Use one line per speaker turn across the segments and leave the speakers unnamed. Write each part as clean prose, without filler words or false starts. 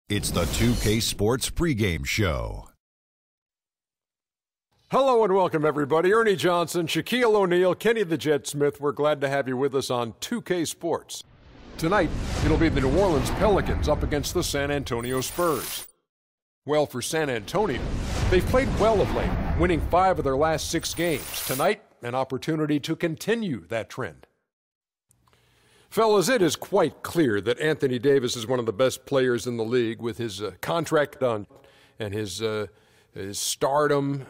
It's the 2K Sports pregame show.
Hello and welcome, everybody. Ernie Johnson, Shaquille O'Neal, Kenny the Jet Smith. We're glad to have you with us on 2K Sports. Tonight, it'll be the New Orleans Pelicans up against the San Antonio Spurs. Well, for San Antonio, they've played well of late, winning 5 of their last 6 games. Tonight, an opportunity to continue that trend. Fellas, it is quite clear that Anthony Davis is one of the best players in the league with his contract done and his stardom.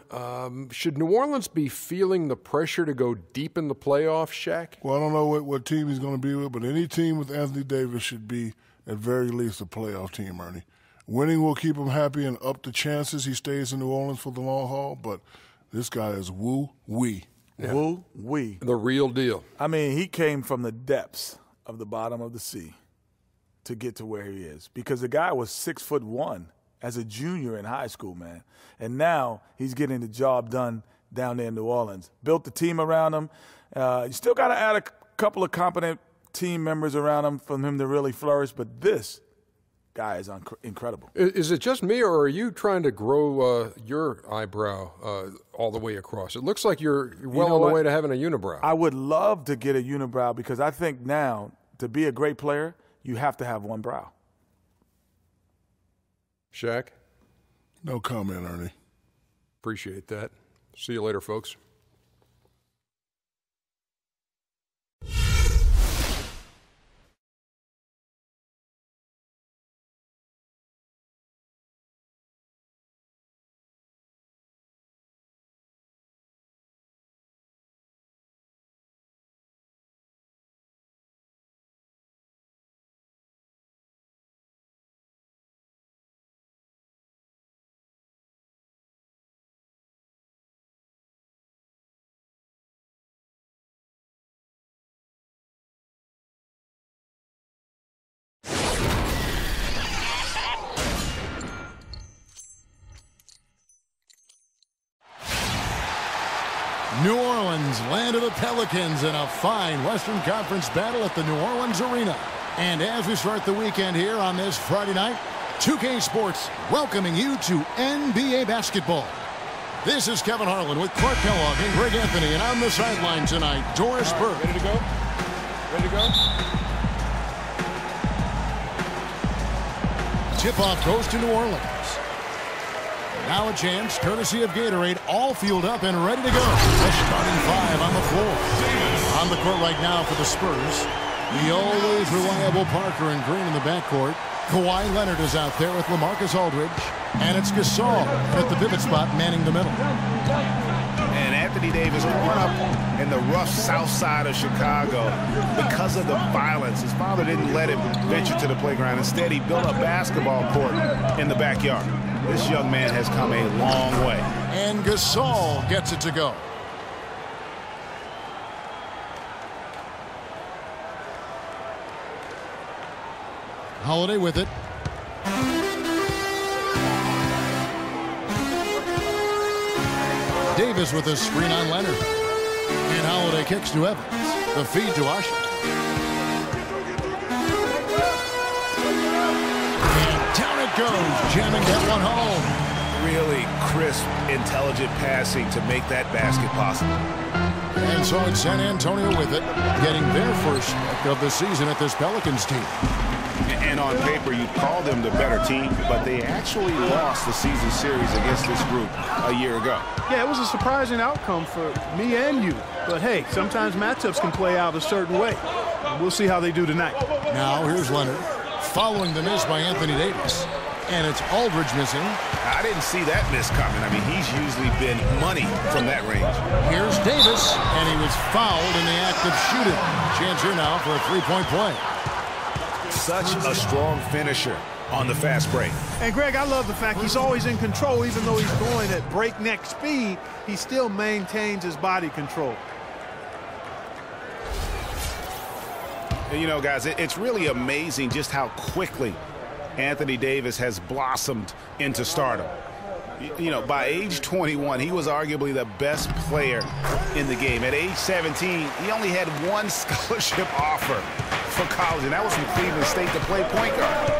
Should New Orleans be feeling the pressure to go deep in the playoffs, Shaq?
Well, I don't know what team he's going to be with, but any team with Anthony Davis should be, at very least, a playoff team, Ernie. Winning will keep him happy and up the chances he stays in New Orleans for the long haul, but this guy is woo-wee.
Yeah. Woo-wee.
The real deal.
I mean, he came from the depths of the bottom of the sea to get to where he is, because the guy was 6'1" as a junior in high school, man. And now he's getting the job done down there in New Orleans. Built the team around him. You still got to add a couple of competent team members around him for him to really flourish, but this guy is incredible.
Is it just me, or are you trying to grow your eyebrow all the way across? It looks like you're well on the way to having a unibrow.
I would love to get a unibrow, because I think now, to be a great player, you have to have one brow.
Shaq?
No comment, Ernie.
Appreciate that. See you later, folks.
New Orleans, land of the Pelicans, in a fine Western Conference battle at the New Orleans Arena. And as we start the weekend here on this Friday night, 2K Sports welcoming you to NBA basketball. This is Kevin Harlan with Clark Kellogg and Greg Anthony, and on the sideline tonight, Doris Burke.
Ready to go? Ready to go?
Tip-off goes to New Orleans. Now a chance, courtesy of Gatorade, all fueled up and ready to go. The starting 5 on the floor. On the court right now for the Spurs, the always reliable Parker and Green in the backcourt. Kawhi Leonard is out there with LaMarcus Aldridge. And it's Gasol at the pivot spot manning the middle.
And Anthony Davis grew up in the rough south side of Chicago because of the violence. His father didn't let him venture to the playground. Instead, he built a basketball court in the backyard. This young man has come a long way.
And Gasol gets it to go. Holiday with it. Davis with a screen on Leonard. And Holiday kicks to Evans. The feed to Usher. And down it goes, jamming that one home.
Really crisp, intelligent passing to make that basket possible.
And so it's San Antonio with it, getting their first of the season at this Pelicans team.
And on paper, you call them the better team, but they actually lost the season series against this group a year ago.
Yeah, it was a surprising outcome for me and you. But hey, sometimes matchups can play out a certain way. We'll see how they do tonight.
Now here's Leonard, following the miss by Anthony Davis. And it's Aldridge missing.
I didn't see that miss coming. I mean, he's usually been money from that range.
Here's Davis, and he was fouled in the act of shooting. Chance here now for a three-point play.
Such a strong finisher on the fast break.
And Greg, I love the fact he's always in control. Even though he's going at breakneck speed, he still maintains his body control.
And you know, guys, it's really amazing just how quickly Anthony Davis has blossomed into stardom. You know, by age 21, he was arguably the best player in the game. At age 17, he only had one scholarship offer for college, and that was from Cleveland State to play point guard.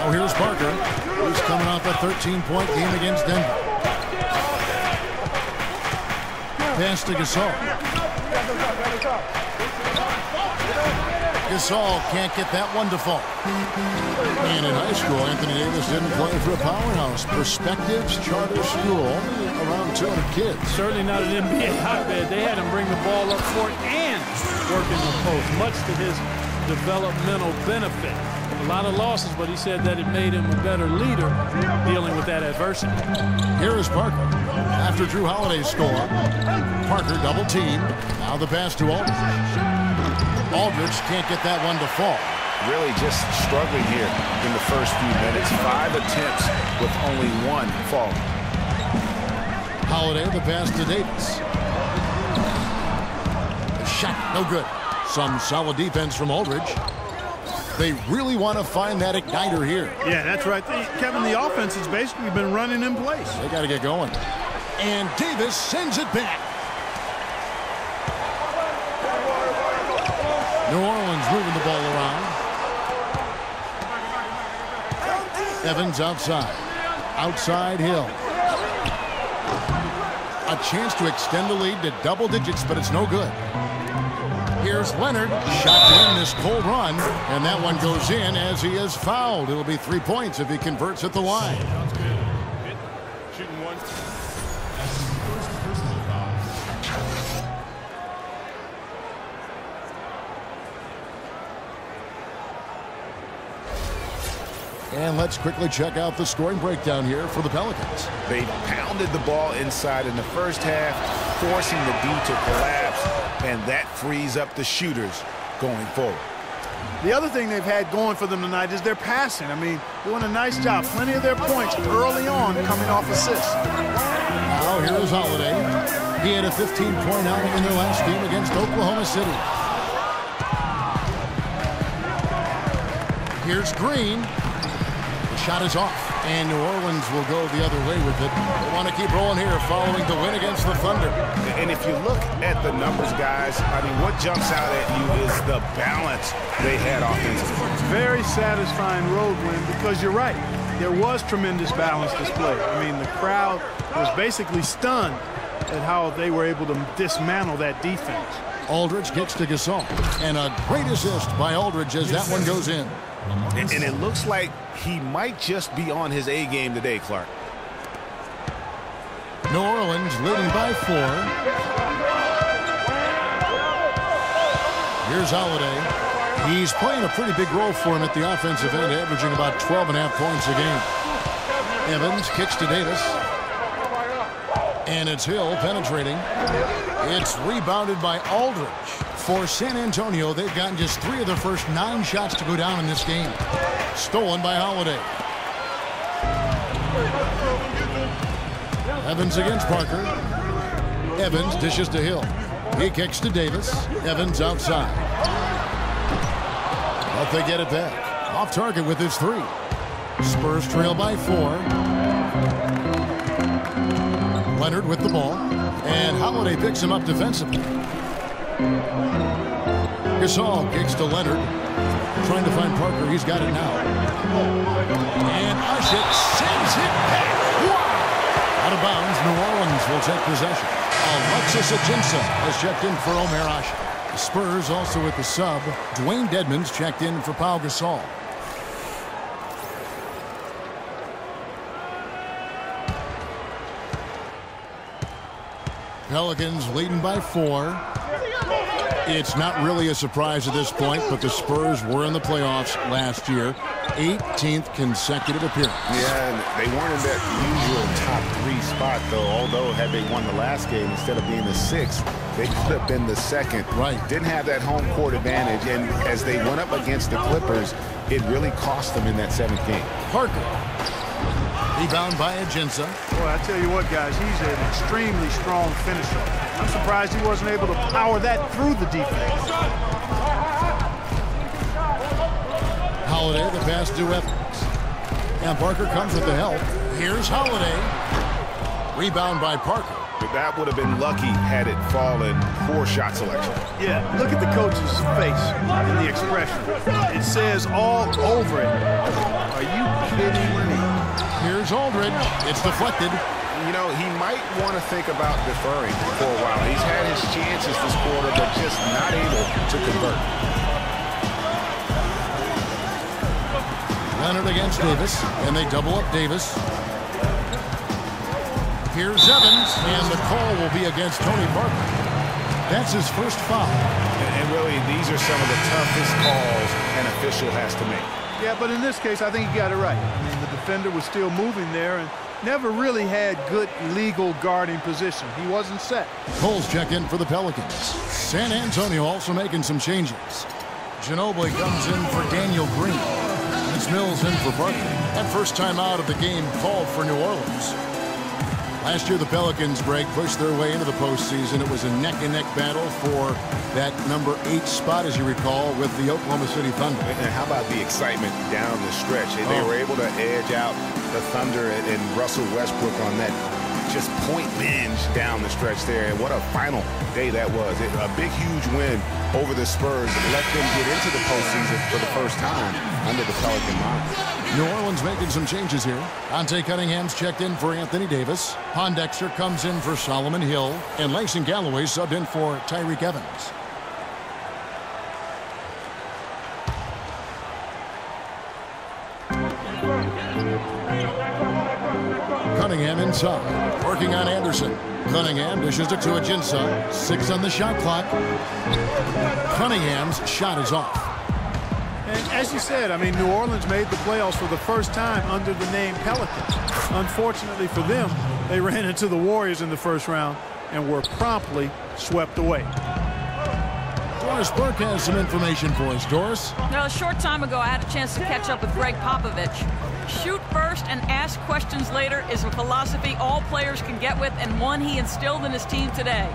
Now here's Parker. He's coming off a 13-point game against Denver. Pass to Gasol. Gasol can't get that one to fall. And in high school, Anthony Davis didn't play for a powerhouse. Perspectives Charter School, around 200 kids.
Certainly not an NBA hotbed. They had him bring the ball up court and work in the post, much to his developmental benefit. A lot of losses, but he said that it made him a better leader dealing with that adversity.
Here is Parker. After Drew Holiday's score, Parker double teamed. Now the pass to Aldridge. Aldridge can't get that one to fall.
Really just struggling here in the first few minutes. 5 attempts with only 1 fall.
Holiday, the pass to Davis. The shot, no good. Some solid defense from Aldridge. They really want to find that igniter here.
Yeah, that's right. Kevin, the offense has basically been running in place.
They got to get going. And Davis sends it back. New Orleans moving the ball around. Evans outside. Outside Hill. A chance to extend the lead to double digits, but it's no good. Here's Leonard. Shot to end this cold run, and that one goes in as he is fouled. It'll be 3 points if he converts at the line. And let's quickly check out the scoring breakdown here for the Pelicans.
They pounded the ball inside in the first half, forcing the D to collapse, and that frees up the shooters going forward.
The other thing they've had going for them tonight is their passing. I mean, doing a nice job. Plenty of their points early on coming off assists.
Now here is Holiday. He had a 15-point outing in their last game against Oklahoma City. Here's Green. Shot is off, and New Orleans will go the other way with it. They want to keep rolling here following the win against the Thunder.
And if you look at the numbers, guys, I mean, what jumps out at you is the balance they had offensively.
Very satisfying road win because you're right. There was tremendous balance displayed. I mean, the crowd was basically stunned at how they were able to dismantle that defense.
Aldridge gets to Gasol, and a great assist by Aldridge as that one goes in.
And it looks like he might just be on his A game today, Clark.
New Orleans leading by 4. Here's Holiday. He's playing a pretty big role for him at the offensive end, averaging about 12.5 points a game. Evans kicks to Davis. And it's Hill penetrating. It's rebounded by Aldridge. For San Antonio, they've gotten just 3 of their first 9 shots to go down in this game. Stolen by Holiday. Evans against Parker. Evans dishes to Hill. He kicks to Davis. Evans outside. But they get it back. Off target with his 3. Spurs trail by 4. Leonard with the ball. And Holiday picks him up defensively. Gasol kicks to Leonard. Trying to find Parker. He's got it now. And Ushik sends it back. Wow! Out of bounds. New Orleans will take possession. Alexis Ajinça has checked in for Omer Ushik. The Spurs also with the sub. Dwayne Dedmon's checked in for Pau Gasol. Pelicans leading by 4. It's not really a surprise at this point, but the Spurs were in the playoffs last year. 18th consecutive appearance.
Yeah, and they weren't in that usual top 3 spot, though. Although, had they won the last game, instead of being the 6th, they could have been the 2nd.
Right.
Didn't have that home court advantage, and as they went up against the Clippers, it really cost them in that 7th game.
Parker. Rebound by Ajinça.
Boy, I tell you what, guys, he's an extremely strong finisher. I'm surprised he wasn't able to power that through the defense.
Holiday, the pass to Evans. And Parker comes with the help. Here's Holiday. Rebound by Parker.
That would have been lucky had it fallen. Poor shot selection.
Yeah, look at the coach's face and the expression. It says all over it. Are you kidding me?
Here's Aldridge. It's deflected.
You know, he might want to think about deferring for a while. He's had his chances this quarter, but just not able to convert.
Leonard against Davis, and they double up Davis. Here's Evans, and the call will be against Tony Parker. That's his first foul.
And really, these are some of the toughest calls an official has to make.
Yeah, but in this case, I think he got it right. I mean, the defender was still moving there and never really had good legal guarding position. He wasn't set.
Cole's checked in for the Pelicans. San Antonio also making some changes. Ginobili comes in for Daniel Green. It's Mills in for Parker. That first time out of the game called for New Orleans. Last year, the Pelicans, Greg, pushed their way into the postseason. It was a neck-and-neck battle for that number 8 spot, as you recall, with the Oklahoma City Thunder.
And how about the excitement down the stretch? They were able to edge out the Thunder and Russell Westbrook on that just point binge down the stretch there. And what a final day that was. A big, huge win over the Spurs. Let them get into the postseason for the first time under the Pelican model.
New Orleans making some changes here. Dante Cunningham's checked in for Anthony Davis. Pondexter comes in for Solomon Hill. And Langston Galloway subbed in for Tyreek Evans. Cunningham inside. Working on Anderson. Cunningham dishes it to Ajinça. 6 on the shot clock. Cunningham's shot is off.
And as you said, I mean, New Orleans made the playoffs for the first time under the name Pelicans. Unfortunately for them, they ran into the Warriors in the first round and were promptly swept away.
Doris Burke has some information for us. Doris?
Now, a short time ago, I had a chance to catch up with Greg Popovich. Shoot first and ask questions later is a philosophy all players can get with and one he instilled in his team today.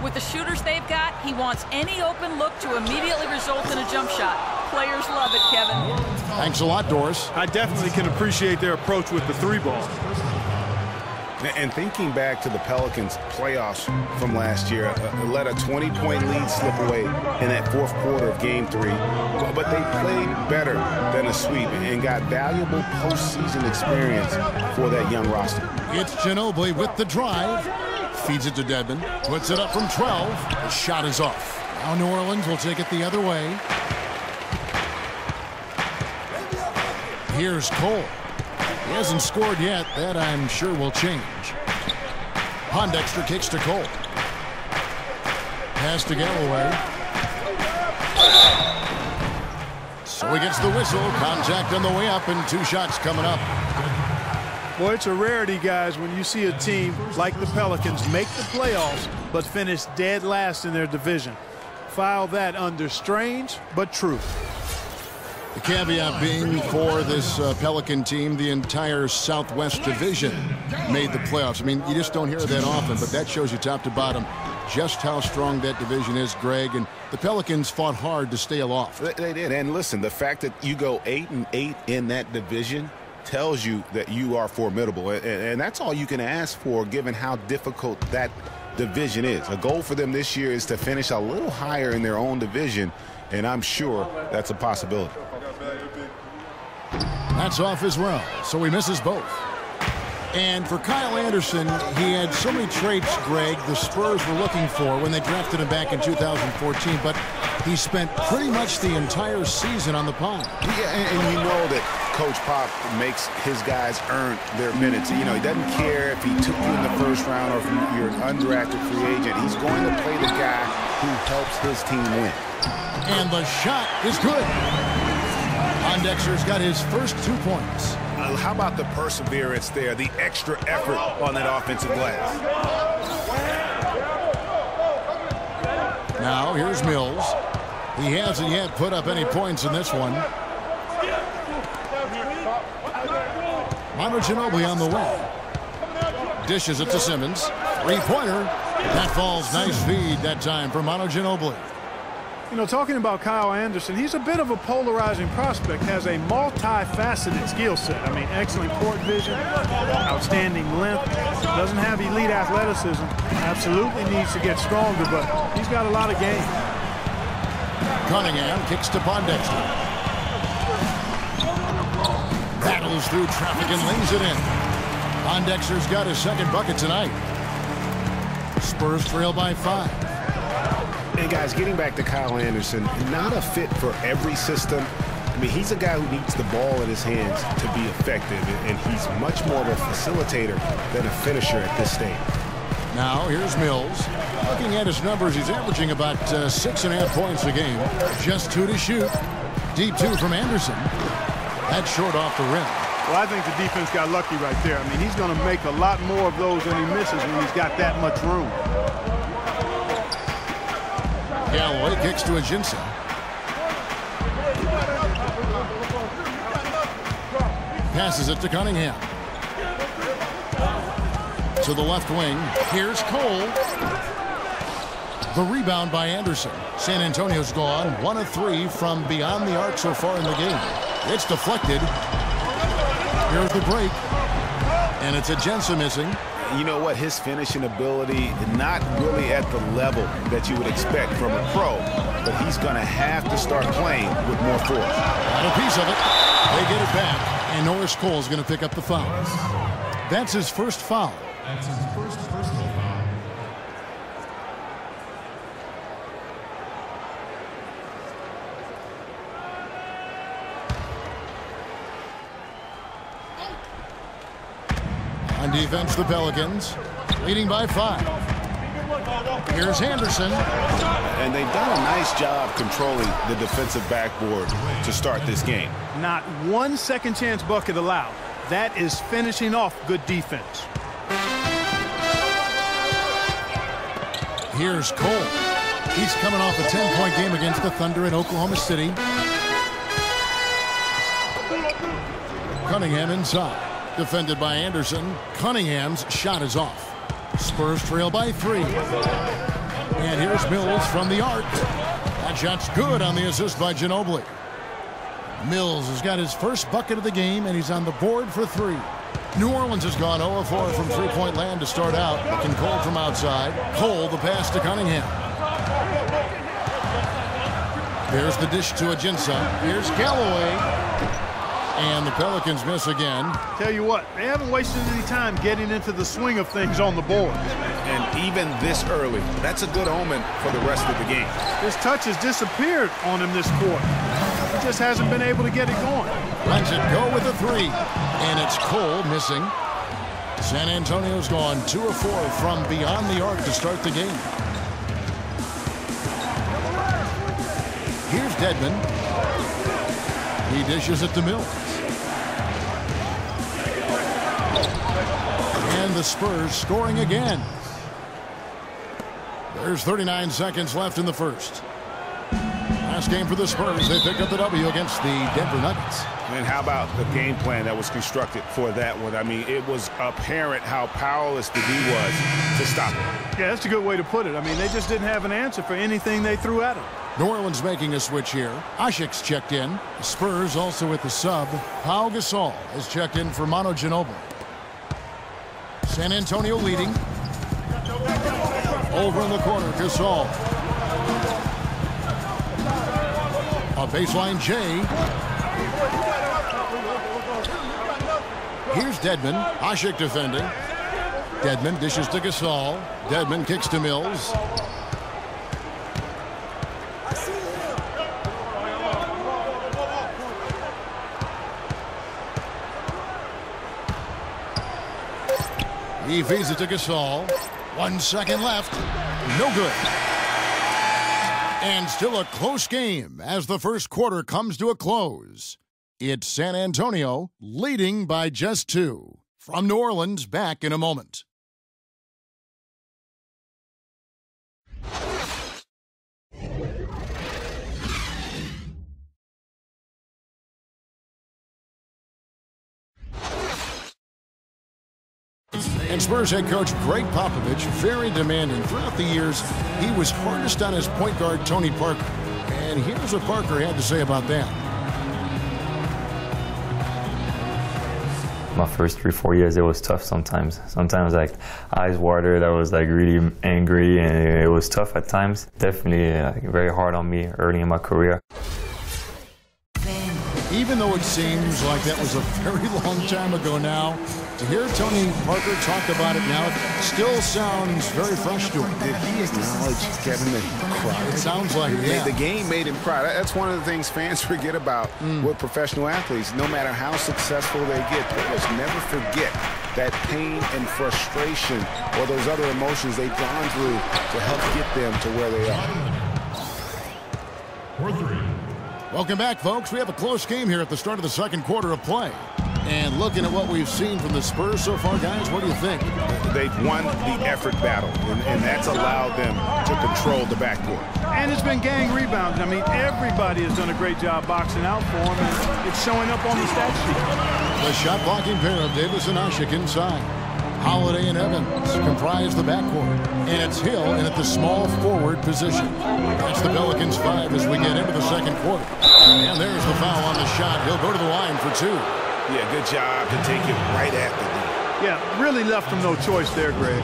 With the shooters they've got, he wants any open look to immediately result in a jump shot. Players love it, Kevin.
Thanks a lot, Doris.
I definitely can appreciate their approach with the 3-ball.
And thinking back to the Pelicans playoffs from last year, let a 20-point lead slip away in that fourth quarter of Game 3. But they played better than a sweep and got valuable postseason experience for that young roster.
It's Ginobili with the drive. Feeds it to Dedmon. Puts it up from 12. The shot is off. Now New Orleans will take it the other way. Here's Cole. He hasn't scored yet. That, I'm sure, will change. Pondexter kicks to Cole. Pass to Galloway. So he gets the whistle. Contact on the way up, and 2 shots coming up.
Well, it's a rarity, guys, when you see a team like the Pelicans make the playoffs but finish dead last in their division. File that under strange but true.
The caveat being for this Pelican team, the entire Southwest Division made the playoffs. I mean, you just don't hear it that often, but that shows you top to bottom just how strong that division is, Greg. And the Pelicans fought hard to stay aloft.
They did. And listen, the fact that you go 8-8 in that division tells you that you are formidable. And that's all you can ask for, given how difficult that division is. A goal for them this year is to finish a little higher in their own division, and I'm sure that's a possibility.
That's off as well, so he misses both. And for Kyle Anderson, he had so many traits, Greg, the Spurs were looking for when they drafted him back in 2014, but he spent pretty much the entire season on the pond.
Yeah, and you know that Coach Pop makes his guys earn their minutes. You know, he doesn't care if he took you in the first round or if you're an undrafted free agent. He's going to play the guy who helps his team win.
And the shot is good. Pondexter's got his first 2 points.
How about the perseverance there, the extra effort on that offensive glass?
Now here's Mills. He hasn't yet put up any points in this one. Manu Ginobili on the way. Dishes it to Simmons. 3-pointer. That falls. Nice feed that time for Manu Ginobili.
You know, talking about Kyle Anderson, he's a bit of a polarizing prospect, has a multifaceted skill set. I mean, excellent court vision, outstanding length, doesn't have elite athleticism, absolutely needs to get stronger, but he's got a lot of game.
Cunningham kicks to Pondexter. Battles through traffic and lays it in. Pondexter's got his second bucket tonight. Spurs trail by 5.
And guys, getting back to Kyle Anderson, not a fit for every system. I mean, he's a guy who needs the ball in his hands to be effective, and he's much more of a facilitator than a finisher at this stage.
Now, here's Mills. Looking at his numbers, he's averaging about 6.5 points a game. Just 2 to shoot. Deep 2 from Anderson. That's short off the rim.
Well, I think the defense got lucky right there. I mean, he's going to make a lot more of those than he misses when he's got that much room.
Galloway kicks to Ajinça. Passes it to Cunningham. To the left wing. Here's Cole. The rebound by Anderson. San Antonio's gone 1 of 3 from beyond the arc so far in the game. It's deflected. Here's the break. And it's Ajinça missing.
You know what? His finishing ability, not really at the level that you would expect from a pro, but he's going to have to start playing with more force.
Got a piece of it. They get it back, and Norris Cole's going to pick up the foul. That's his first foul.
That's his first personal foul.
On defense, the Pelicans, leading by 5. Here's Anderson.
And they've done a nice job controlling the defensive backboard to start this game.
Not one second chance bucket allowed. That is finishing off good defense.
Here's Cole. He's coming off a 10-point game against the Thunder in Oklahoma City. Cunningham inside. Defended by Anderson. Cunningham's shot is off. Spurs trail by 3. And here's Mills from the arc. That shot's good on the assist by Ginobili. Mills has got his first bucket of the game, and he's on the board for 3. New Orleans has gone 0 of 4 from three-point land to start out. Looking Cole from outside. Cole, the pass to Cunningham. There's the dish to Ajinça. Here's Galloway. And the Pelicans miss again.
Tell you what, they haven't wasted any time getting into the swing of things on the board.
And even this early, that's a good omen for the rest of the game.
His touch has disappeared on him this quarter. He just hasn't been able to get it going.
Lets it go with a 3. And it's Cole missing. San Antonio's gone 2 of 4 from beyond the arc to start the game. Here's Dedmon. He dishes it to Mills. And the Spurs scoring again. There's 39 seconds left in the first. Last game for the Spurs. They picked up the W against the Denver Nuggets.
And how about the game plan that was constructed for that one? I mean, it was apparent how powerless the D was to stop it.
Yeah, that's a good way to put it. I mean, they just didn't have an answer for anything they threw at him.
New Orleans making a switch here. Asik's checked in. The Spurs also with the sub. Pau Gasol has checked in for Manu Ginobili. San Antonio leading. Over in the corner, Gasol. A baseline J. Here's Dedmon. Asik defending. Dedmon dishes to Gasol. Dedmon kicks to Mills. He feeds it to Gasol. 1 second left. No good. And still a close game as the first quarter comes to a close. It's San Antonio leading by just 2. From New Orleans, back in a moment. And Spurs head coach Greg Popovich, very demanding. Throughout the years, he was hardest on his point guard, Tony Parker. And here's what Parker had to say about that.
My first 3-4 years, it was tough sometimes. Sometimes, like, eyes watered. I was, like, really angry, and it was tough at times. Definitely very hard on me early in my career.
Even though it seems like that was a very long time ago now, to hear Tony Parker talk about it now, it still sounds very fresh to him.
Did he acknowledge, Kevin, that he cried?
It sounds like it, yeah.
The game made him cry. That's one of the things fans forget about with professional athletes. No matter how successful they get, players never forget that pain and frustration or those other emotions they've gone through to help get them to where they are.
Welcome back, folks. We have a close game here at the start of the second quarter of play. And looking at what we've seen from the Spurs so far, guys, what do you think?
They've won the effort battle, and that's allowed them to control the backcourt.
And it's been gang rebounds. I mean, everybody has done a great job boxing out for him, and it's showing up on the stat sheet.
The shot-blocking pair of Davis and Ashik inside. Holiday and Evans comprise the backcourt. And it's Hill in at the small forward position. That's the Pelicans 5 as we get into the second quarter. And there's the foul on the shot. He'll go to the line for 2.
Yeah, good job to take it right after that.
Yeah, really left him no choice there, Greg.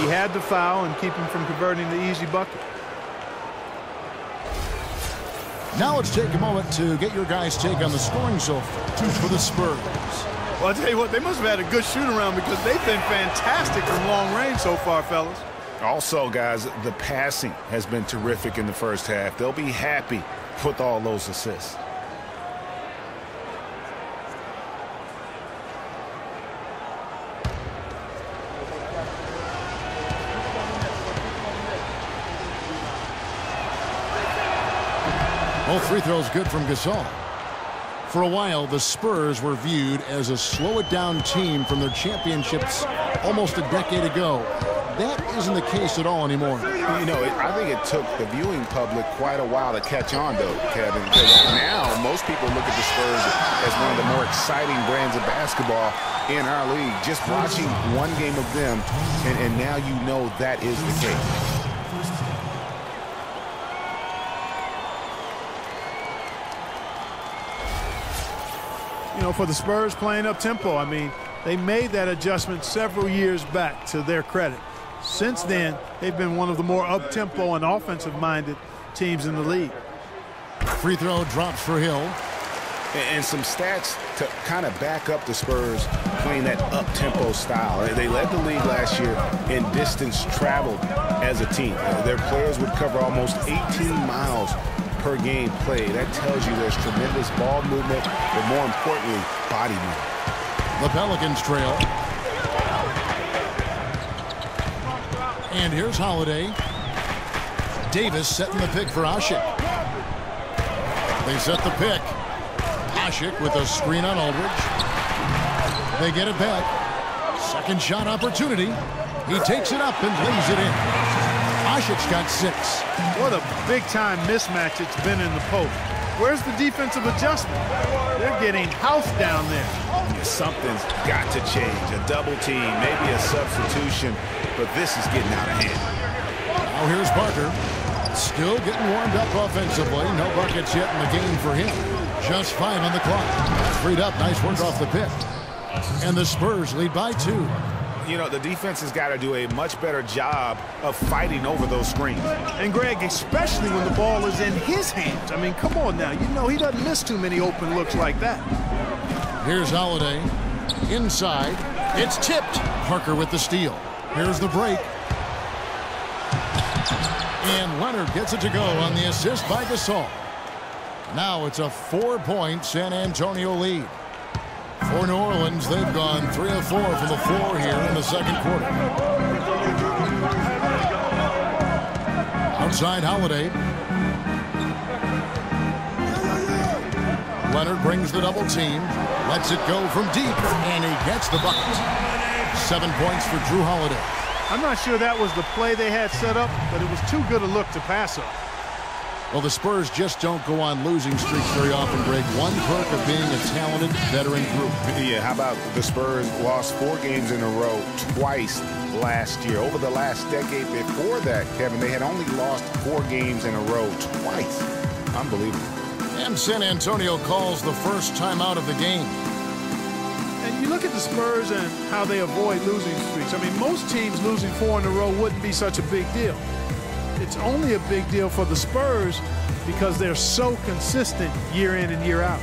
He had to foul and keep him from converting the easy bucket.
Now let's take a moment to get your guys' take on the scoring so far for the Spurs.
Well, I'll tell you what, they must have had a good shoot-around because they've been fantastic from long range so far, fellas.
Also, guys, the passing has been terrific in the first half. They'll be happy with all those assists.
Both free throws good from Gasol. For a while, the Spurs were viewed as a slow-it-down team from their championships almost a decade ago. That isn't the case at all anymore.
You know, I think it took the viewing public quite a while to catch on, though, Kevin, because now most people look at the Spurs as one of the more exciting brands of basketball in our league. Just watching one game of them, and now you know that is the case.
You know, for the Spurs playing up-tempo, I mean, they made that adjustment several years back, to their credit. Since then, they've been one of the more up-tempo and offensive-minded teams in the league.
Free throw drops for Hill.
And some stats to kind of back up the Spurs playing that up-tempo style. They led the league last year in distance traveled as a team. Their players would cover almost 18 miles per game played. That tells you there's tremendous ball movement, but more importantly, body movement.
The Pelicans trail. And here's Holiday. Davis setting the pick for Ashik. They set the pick. Ashik with a screen on Aldridge. They get it back. Second shot opportunity. He takes it up and lays it in. Ashik's got 6.
What a big-time mismatch it's been in the post. Where's the defensive adjustment? They're getting housed down there.
Something's got to change. A double team, maybe a substitution, but this is getting out of hand.
Now here's Parker. Still getting warmed up offensively. No buckets yet in the game for him. Just 5 on the clock. Freed up. Nice work off the pick. And the Spurs lead by 2.
You know, the defense has got to do a much better job of fighting over those screens.
And, Greg, especially when the ball is in his hands. I mean, come on now. You know he doesn't miss too many open looks like that.
Here's Holiday. Inside. It's tipped. Parker with the steal. Here's the break. And Leonard gets it to go on the assist by Gasol. Now it's a 4-point San Antonio lead. For New Orleans, they've gone 3 of 4 from the floor here in the second quarter. Outside Holiday. Leonard brings the double team. Lets it go from deep. And he gets the bucket. 7 points for Drew Holiday.
I'm not sure that was the play they had set up, but it was too good a look to pass up.
Well, the Spurs just don't go on losing streaks very often, Greg. One perk of being a talented veteran group.
Yeah, how about the Spurs lost 4 games in a row twice last year. Over the last decade before that, Kevin, they had only lost 4 games in a row twice. unbelievable.
And San Antonio calls the first timeout of the game.
And you look at the Spurs and how they avoid losing streaks. I mean, most teams losing 4 in a row wouldn't be such a big deal. It's only a big deal for the Spurs because they're so consistent year in and year out.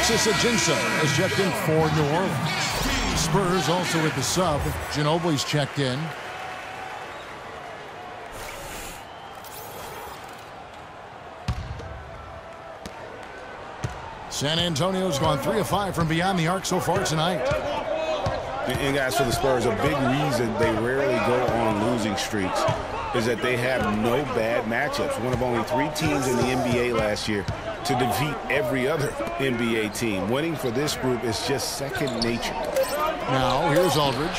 Alexis Ajinça is checked in for New Orleans. Spurs also with the sub. Ginobili's checked in. San Antonio's gone 3 of 5 from beyond the arc so far tonight.
And guys, for the Spurs, a big reason they rarely go on losing streaks is that they have no bad matchups. One of only 3 teams in the NBA last year to defeat every other NBA team. Winning for this group is just second nature.
Now, here's Aldridge.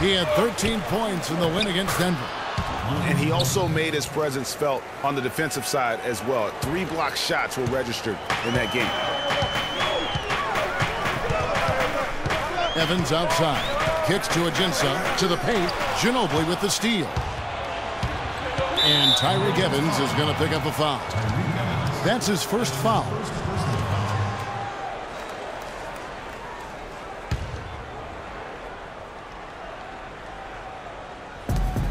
He had 13 points in the win against Denver.
And he also made his presence felt on the defensive side as well. 3 block shots were registered in that game.
Evans outside. Kicks to Ajinça. To the paint. Ginobili with the steal. And Tyreke Evans is going to pick up a foul. That's his first foul.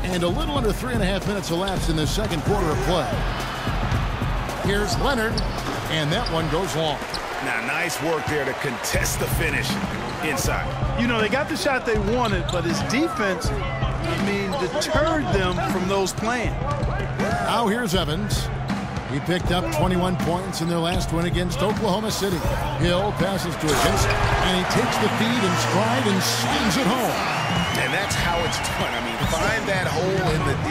And a little under 3.5 minutes elapsed in the second quarter of play. Here's Leonard, and that one goes long.
Now, nice work there to contest the finish inside.
You know, they got the shot they wanted, but his defense, deterred them from those plans.
Now here's Evans. He picked up 21 points in their last win against Oklahoma City. Hill passes to Ajinça, and he takes the feed in stride and slams it home.
And that's how it's done. Find that hole in the D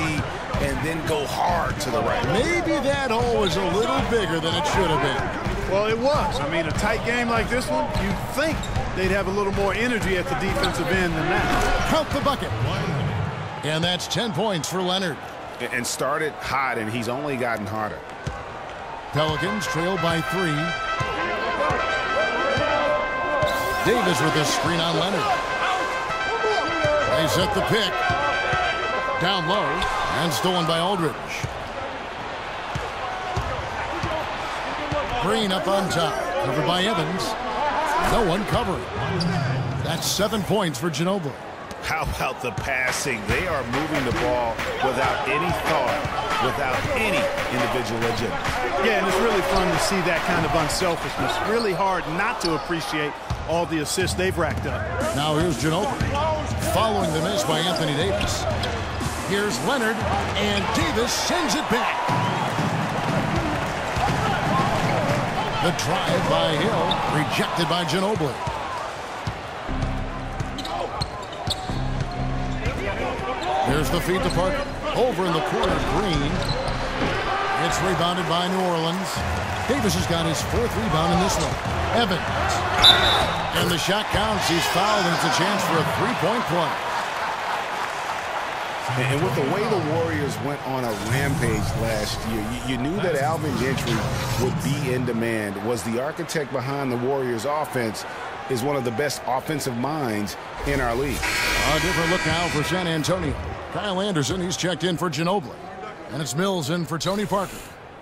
and then go hard to the right.
Maybe that hole was a little bigger than it should have been.
Well, it was. A tight game like this one, you'd think they'd have a little more energy at the defensive end than that.
Count the bucket. And that's 10 points for Leonard.
And started hot, and he's only gotten harder.
Pelicans trail by 3. Davis with a screen on Leonard. They set the pick. Down low, and stolen by Aldridge. Green up on top, covered by Evans. No one covering. That's 7 points for Ginobili.
How about the passing? They are moving the ball without any thought, without any individual agenda.
Yeah, and it's really fun to see that kind of unselfishness. Really hard not to appreciate all the assists they've racked up.
Now here's Ginobili, following the miss by Anthony Davis. Here's Leonard, and Davis sends it back. The drive by Hill, rejected by Ginobili. Here's the feed to Parker. Over in the corner, Green. It's rebounded by New Orleans. Davis has got his 4th rebound in this one. Evans. And the shot counts. He's fouled, and it's a chance for a 3-point play.
And with the way the Warriors went on a rampage last year, you knew that Alvin Gentry would be in demand. Was the architect behind the Warriors' offense, is one of the best offensive minds in our league.
A different look now for San Antonio. Kyle Anderson, he's checked in for Ginobili. And it's Mills in for Tony Parker.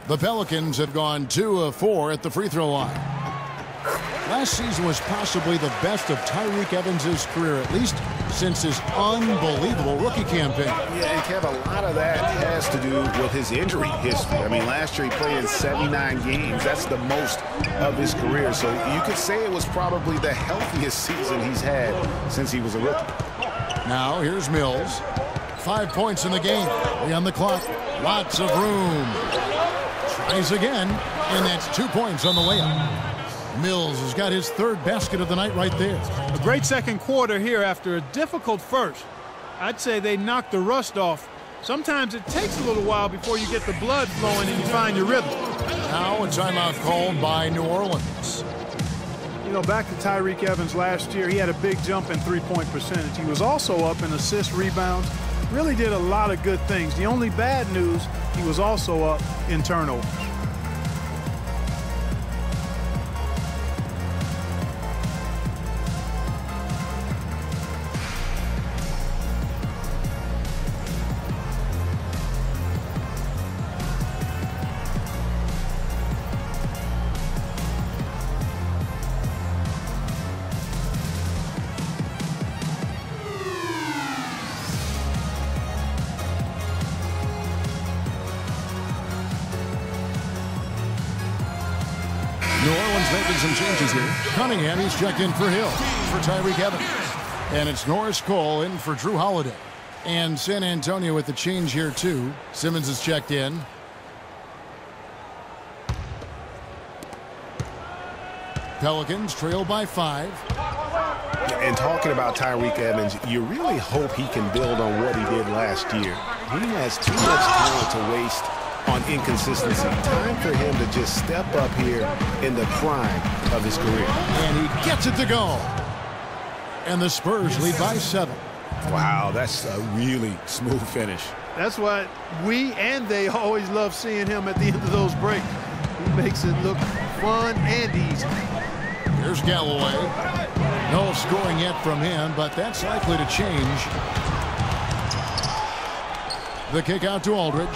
The Pelicans have gone 2 of 4 at the free throw line. Last season was possibly the best of Tyreke Evans' career, at least since his unbelievable rookie campaign.
Yeah, and Kev, a lot of that has to do with his injury history. Last year he played in 79 games. That's the most of his career. So you could say it was probably the healthiest season he's had since he was a rookie.
Now here's Mills. 5 points in the game. 3 on the clock. Lots of room. Tries again, and that's 2 points on the layup. Mills has got his 3rd basket of the night right there.
A great second quarter here after a difficult first. I'd say they knocked the rust off. Sometimes it takes a little while before you get the blood flowing and you find your rhythm.
Now a timeout called by New Orleans.
You know, back to Tyreke Evans last year, he had a big jump in three-point percentage. He was also up in assists, rebounds, really did a lot of good things. The only bad news, he was also up in turnovers.
New Orleans making some changes here. Cunningham, he's checked in for Hill, for Tyreke Evans. And it's Norris Cole in for Drew Holiday. And San Antonio with the change here, too. Simmons is checked in. Pelicans trail by 5.
And talking about Tyreke Evans, you really hope he can build on what he did last year. He has too much talent to waste on inconsistency. Time for him to just step up here in the prime of his career.
And he gets it to go. And the Spurs lead by 7.
Wow, that's a really smooth finish.
That's why we and they always love seeing him at the end of those breaks. He makes it look fun and easy.
Here's Galloway. No scoring yet from him, but that's likely to change. The kick out to Aldridge.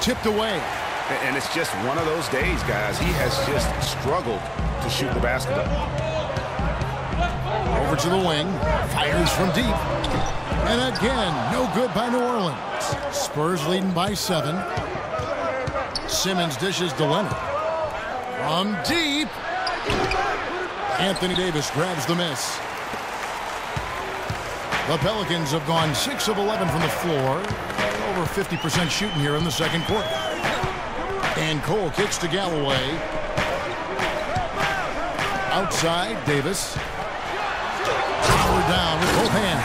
Tipped away.
And it's just one of those days, guys. He has just struggled to shoot the basketball.
Over to the wing. Fires from deep. And again, no good by New Orleans. Spurs leading by 7. Simmons dishes to Leonard. From deep. Anthony Davis grabs the miss. The Pelicans have gone 6 of 11 from the floor. Over 50% shooting here in the second quarter. And Cole kicks to Galloway. Outside, Davis. Power down with both hands.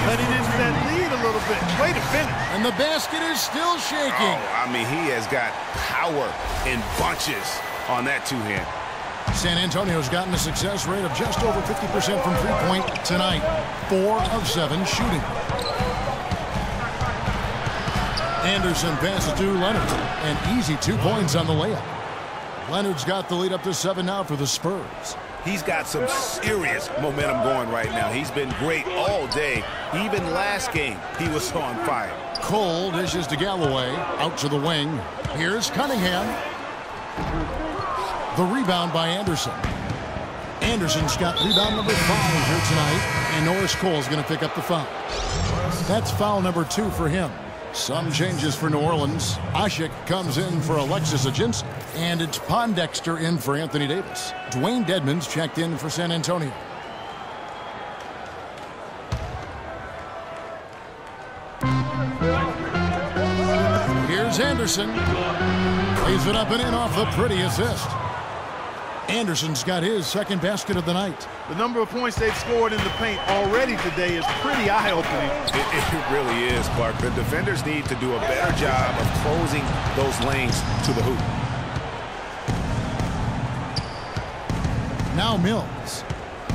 Letting into that lead a little bit. Way to finish.
And the basket is still shaking.
Oh, I mean, he has got power in bunches on that two-hand.
San Antonio's gotten a success rate of just over 50% from three-point tonight. 4 of 7 shooting. Anderson passes to Leonard. An easy 2 points on the layup. Leonard's got the lead up to 7 now for the Spurs.
He's got some serious momentum going right now. He's been great all day. Even last game, he was on fire.
Cole dishes to Galloway. Out to the wing. Here's Cunningham. The rebound by Anderson. Anderson's got rebound number 5 here tonight. And Norris Cole's going to pick up the foul. That's foul number 2 for him. Some changes for New Orleans. Ashik comes in for Alexis Ajinski. And it's Pondexter in for Anthony Davis. Dwayne Dedmon's checked in for San Antonio. Here's Anderson. Plays it up and in off the pretty assist. Anderson's got his second basket of the night.
The number of points they've scored in the paint already today is pretty eye-opening.
It really is, Clark. The defenders need to do a better job of closing those lanes to the hoop.
Now Mills.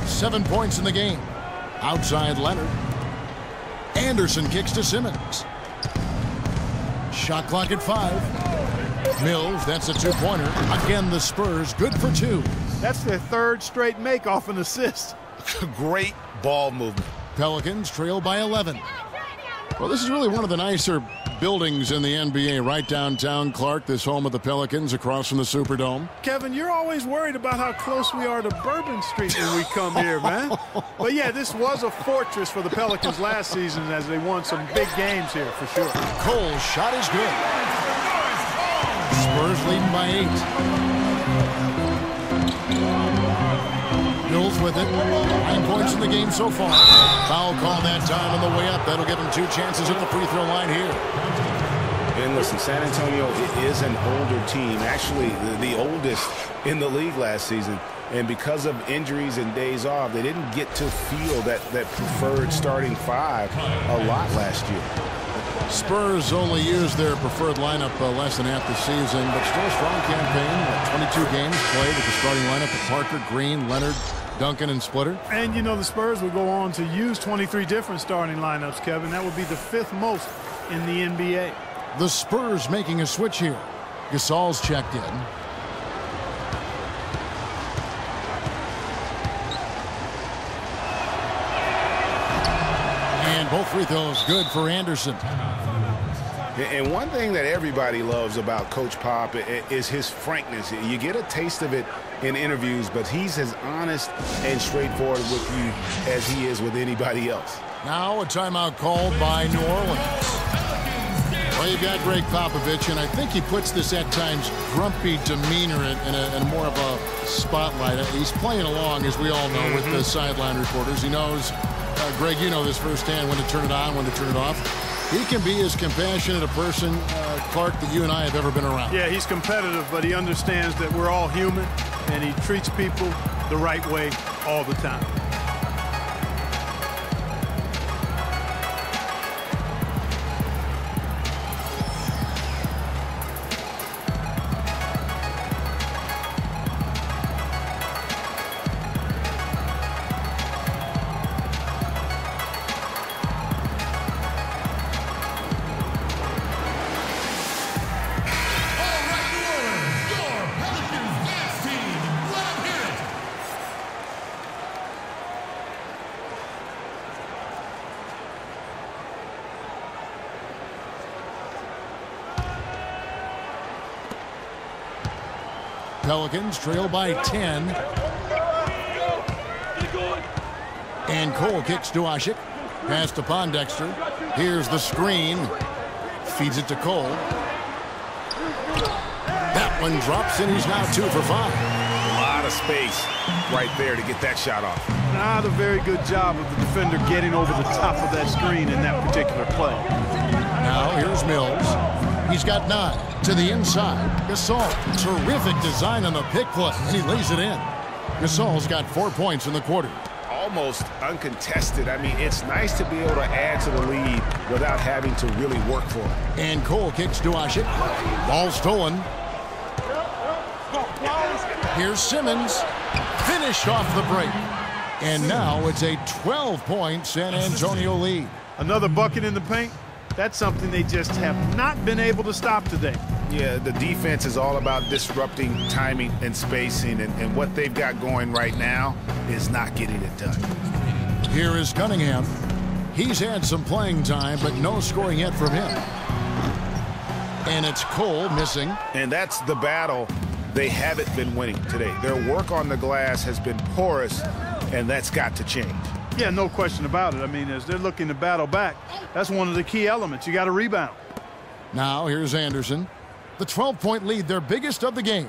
7 points in the game. Outside Leonard. Anderson kicks to Simmons. Shot clock at 5. Mills, that's a 2-pointer. Again, the Spurs, good for 2.
That's their 3rd straight make off an assist.
Great ball movement.
Pelicans trail by 11. Well, this is really one of the nicer buildings in the NBA right downtown, Clark, this home of the Pelicans across from the Superdome.
Kevin, you're always worried about how close we are to Bourbon Street when we come here, man. But yeah, this was a fortress for the Pelicans last season as they won some big games here for sure.
Cole's shot is good. Spurs leading by 8. Mills with it. 9 points in the game so far. Foul call that time on the way up. That'll give him 2 chances at the free throw line here.
And listen, San Antonio is an older team, actually the oldest in the league last season. And because of injuries and days off, they didn't get to feel that preferred starting 5 a lot last year.
Spurs only used their preferred lineup less than half the season, but still a strong campaign. 22 games played with the starting lineup of Parker, Green, Leonard, Duncan, and Splitter.
And, you know, the Spurs will go on to use 23 different starting lineups, Kevin. That would be the 5th most in the NBA.
The Spurs making a switch here. Gasol's checked in. And both free throws good for Anderson.
And one thing that everybody loves about Coach Pop is his frankness. You get a taste of it in interviews, but he's as honest and straightforward with you as he is with anybody else.
Now a timeout called by New Orleans. Well, you've got Greg Popovich, and I think he puts this at times grumpy demeanor in more of a spotlight. He's playing along, as we all know, with the sideline reporters. He knows, Greg, you know this firsthand, when to turn it on, when to turn it off. He can be as compassionate a person, Clark, that you and I have ever been around.
Yeah, he's competitive, but he understands that we're all human, and he treats people the right way all the time.
Pelicans trail by 10. And Cole kicks to Asik. Pass to Pondexter. Here's the screen. Feeds it to Cole. That one drops, and he's now 2 for 5.
A lot of space right there to get that shot off.
Not a very good job of the defender getting over the top of that screen in that particular play.
Now here's Mills. He's got 9 to the inside. Gasol, terrific design on the pick play, and he lays it in. Gasol's got 4 points in the quarter.
Almost uncontested. I mean, it's nice to be able to add to the lead without having to really work for it.
And Cole kicks to Asik. Ball stolen. Here's Simmons. Finished off the break. And now it's a 12-point San Antonio lead.
Another bucket in the paint. That's something they just have not been able to stop today.
Yeah, the defense is all about disrupting timing and spacing, and what they've got going right now is not getting it done.
Here is Cunningham. He's had some playing time, but no scoring yet from him. And it's Cole missing.
And that's the battle they haven't been winning today. Their work on the glass has been porous, and that's got to change.
Yeah, no question about it. I mean, as they're looking to battle back, that's one of the key elements. You got to rebound.
Now here's Anderson. The 12-point lead, their biggest of the game.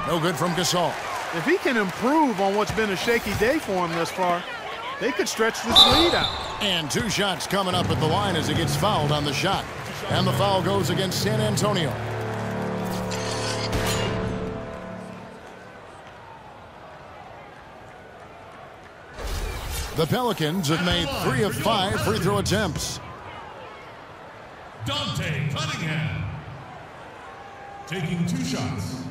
No good from Gasol.
If he can improve on what's been a shaky day for him thus far, they could stretch this lead out.
And 2 shots coming up at the line as he gets fouled on the shot. And the foul goes against San Antonio. The Pelicans have made 3 of 5 free throw attempts.
Dante Cunningham taking 2 shots.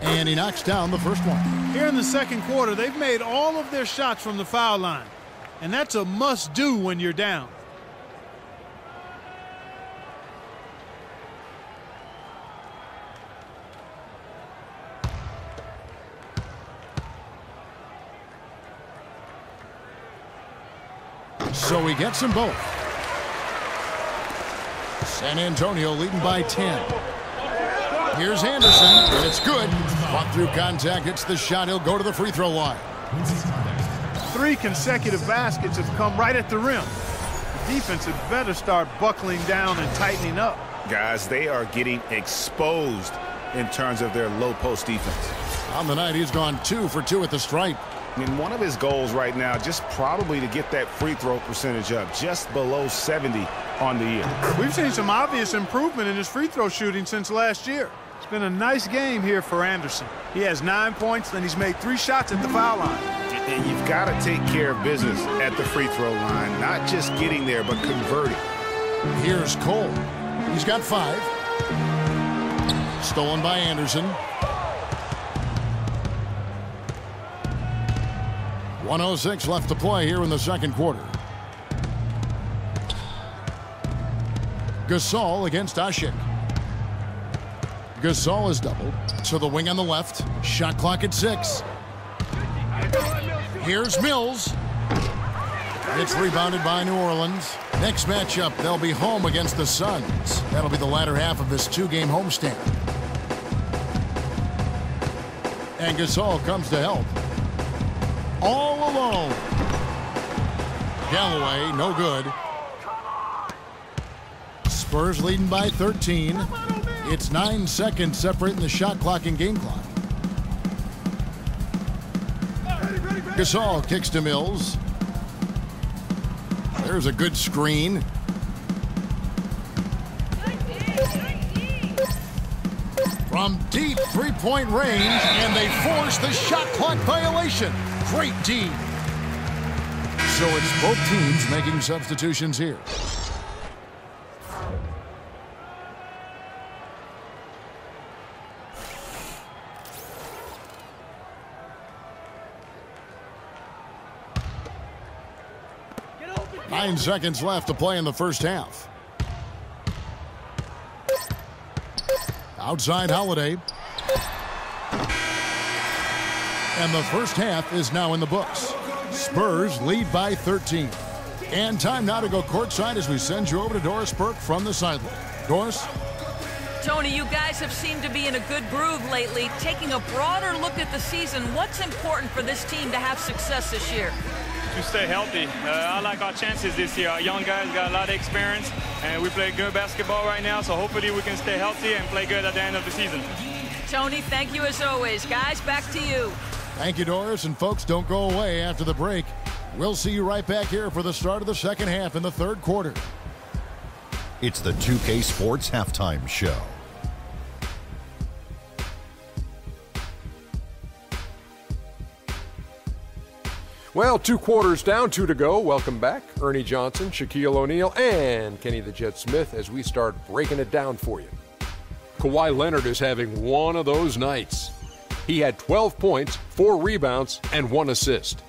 And he knocks down the first one.
Here in the second quarter, they've made all of their shots from the foul line. And that's a must-do when you're down.
So he gets them both. San Antonio leading by 10. Here's Anderson, and it's good. Fought through contact, hits the shot. He'll go to the free throw line.
3 consecutive baskets have come right at the rim. The defense had better start buckling down and tightening up.
Guys, they are getting exposed in terms of their low post defense.
On the night, he's gone 2 for 2 at the stripe.
And one of his goals right now, just probably to get that free throw percentage up, just below 70 on the year.
We've seen some obvious improvement in his free throw shooting since last year. It's been a nice game here for Anderson. He has 9 points, and he's made 3 shots at the foul line.
And you've got to take care of business at the free throw line, not just getting there, but converting.
Here's Cole. He's got 5. Stolen by Anderson. 1:06 left to play here in the second quarter. Gasol against Ashik. Gasol is doubled to the wing on the left. Shot clock at 6. Here's Mills. It's rebounded by New Orleans. Next matchup, they'll be home against the Suns. That'll be the latter half of this 2-game homestand. And Gasol comes to help. All alone. Galloway, no good. Spurs leading by 13. It's 9 seconds separating the shot clock and game clock. Gasol kicks to Mills. There's a good screen. From deep three-point range, and they force the shot clock violation. Great D. So it's both teams making substitutions here. Nine seconds left to play in the first half. Outside Holiday. And the first half is now in the books. Spurs lead by 13. And time now to go courtside as we send you over to Doris Burke from the sideline. Doris?
Tony, you guys have seemed to be in a good groove lately. Taking a broader look at the season, what's important for this team to have success this year?
To stay healthy. I like our chances this year. Our young guys got a lot of experience, and we play good basketball right now, so hopefully we can stay healthy and play good at the end of the season.
Tony, thank you as always. Guys, back to you.
Thank you, Doris. And folks, don't go away after the break. We'll see you right back here for the start of the second half in the third quarter.
It's the 2K Sports Halftime Show.
Well, 2 quarters down, 2 to go. Welcome back, Ernie Johnson, Shaquille O'Neal, and Kenny the Jet Smith as we start breaking it down for you. Kawhi Leonard is having one of those nights. He had 12 points, 4 rebounds, and 1 assist.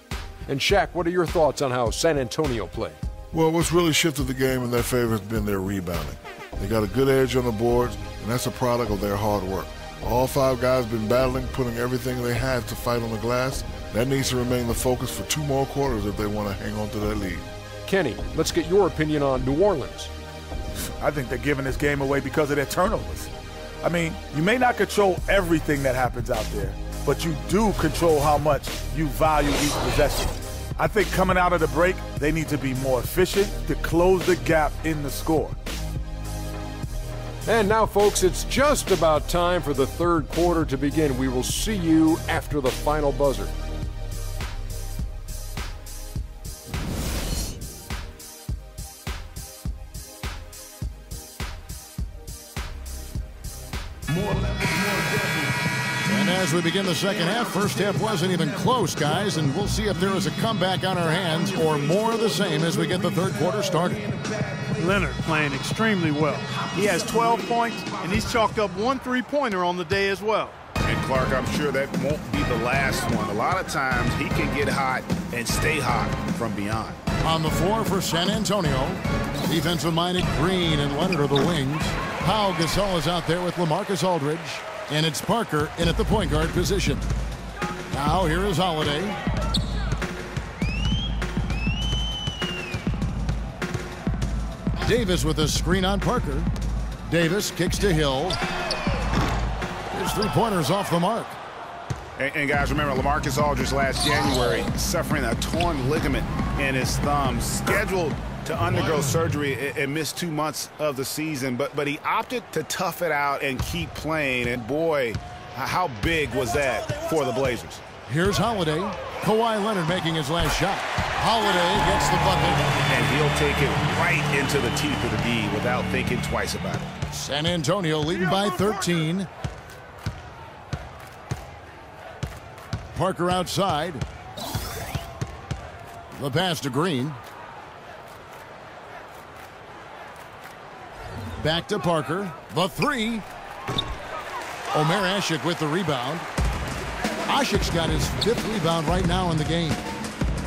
And Shaq, what are your thoughts on how San Antonio played?
Well, what's really shifted the game in their favor has been their rebounding. They got a good edge on the boards, and that's a product of their hard work. All 5 guys been battling, putting everything they had to fight on the glass. That needs to remain the focus for 2 more quarters if they want to hang on to that lead.
Kenny, let's get your opinion on New Orleans.
I think they're giving this game away because of their turnovers. I mean, you may not control everything that happens out there, but you do control how much you value each possession. I think coming out of the break, they need to be more efficient to close the gap in the score.
And now, folks, it's just about time for the third quarter to begin. We will see you after the final buzzer.
And as we begin the second half, first half wasn't even close, guys, and we'll see if there is a comeback on our hands or more of the same as we get the third quarter started.
Leonard playing extremely well. He has 12 points, and he's chalked up 1 3-pointer on the day as well.
And Clark, I'm sure that won't be the last one. A lot of times he can get hot and stay hot from beyond.
On the floor for San Antonio, defensive-minded Green and Leonard are the wings. Pau Gasol is out there with LaMarcus Aldridge, and it's Parker in at the point guard position. Now here is Holiday. Davis with a screen on Parker. Davis kicks to Hill. His 3-pointers off the mark.
And guys, remember, LaMarcus Aldridge last January suffering a torn ligament in his thumb, scheduled to undergo surgery and miss 2 months of the season, but he opted to tough it out and keep playing. And boy, how big was that for the Blazers?
Here's Holiday. Kawhi Leonard making his last shot. Holiday gets the bucket.
And he'll take it right into the teeth of the D without thinking twice about it.
San Antonio leading by 13. Parker outside. The pass to Green. Back to Parker. The three. Omer Ashik with the rebound. Ashik's got his 5th rebound right now in the game.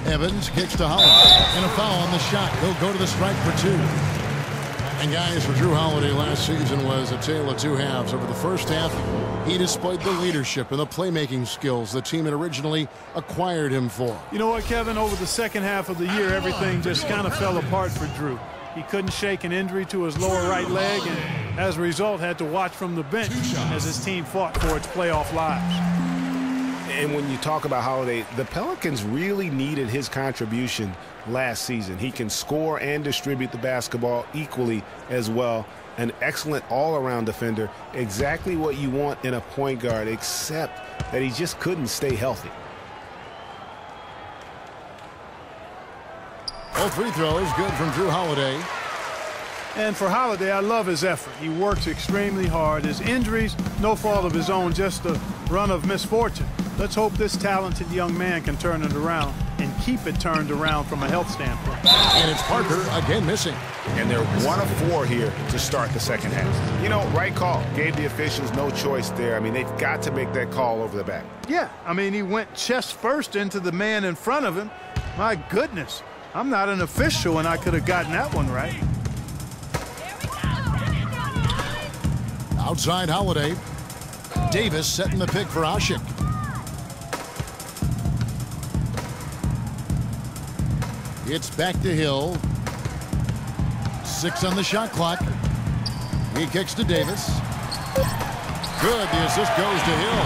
Evans kicks to Holiday. And a foul on the shot. He'll go to the strike for 2. And guys, for Drew Holiday last season was a tale of 2 halves. Over the first half, he displayed the leadership and the playmaking skills the team had originally acquired him for.
You know what, Kevin? Over the second half of the year, everything just kind of fell apart for Drew. He couldn't shake an injury to his lower right leg, and as a result, had to watch from the bench as his team fought for its playoff lives.
And when you talk about Holiday, the Pelicans really needed his contribution last season. He can score and distribute the basketball equally as well. An excellent all-around defender, exactly what you want in a point guard, except that he just couldn't stay healthy.
All free throws good from Drew Holiday.
And for Holiday, I love his effort. He works extremely hard. His injuries, no fault of his own, just a run of misfortune. Let's hope this talented young man can turn it around and keep it turned around from a health standpoint.
And it's Parker again missing.
And they're 1 of 4 here to start the second half. You know, right call. Gave the officials no choice there. I mean, they've got to make that call over the back.
Yeah, I mean, he went chest first into the man in front of him. My goodness, I'm not an official, and I could have gotten that one right.
Outside Holiday. Davis setting the pick for Ashik. It's back to Hill. 6 on the shot clock. He kicks to Davis. Good. The assist goes to Hill.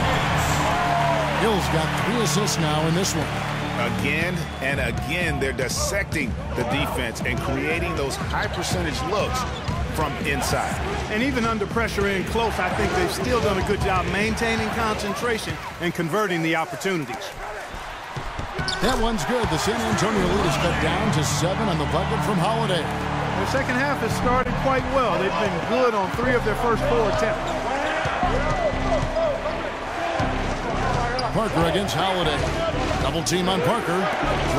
Hill's got 3 assists now in this one.
Again and again, they're dissecting the defense and creating those high-percentage looks from inside.
And even under pressure in close, I think they've still done a good job maintaining concentration and converting the opportunities.
That one's good. The San Antonio lead is cut down to 7 on the bucket from Holiday.
The second half has started quite well. They've been good on 3 of their first 4 attempts.
Parker against Holiday. Double team on Parker.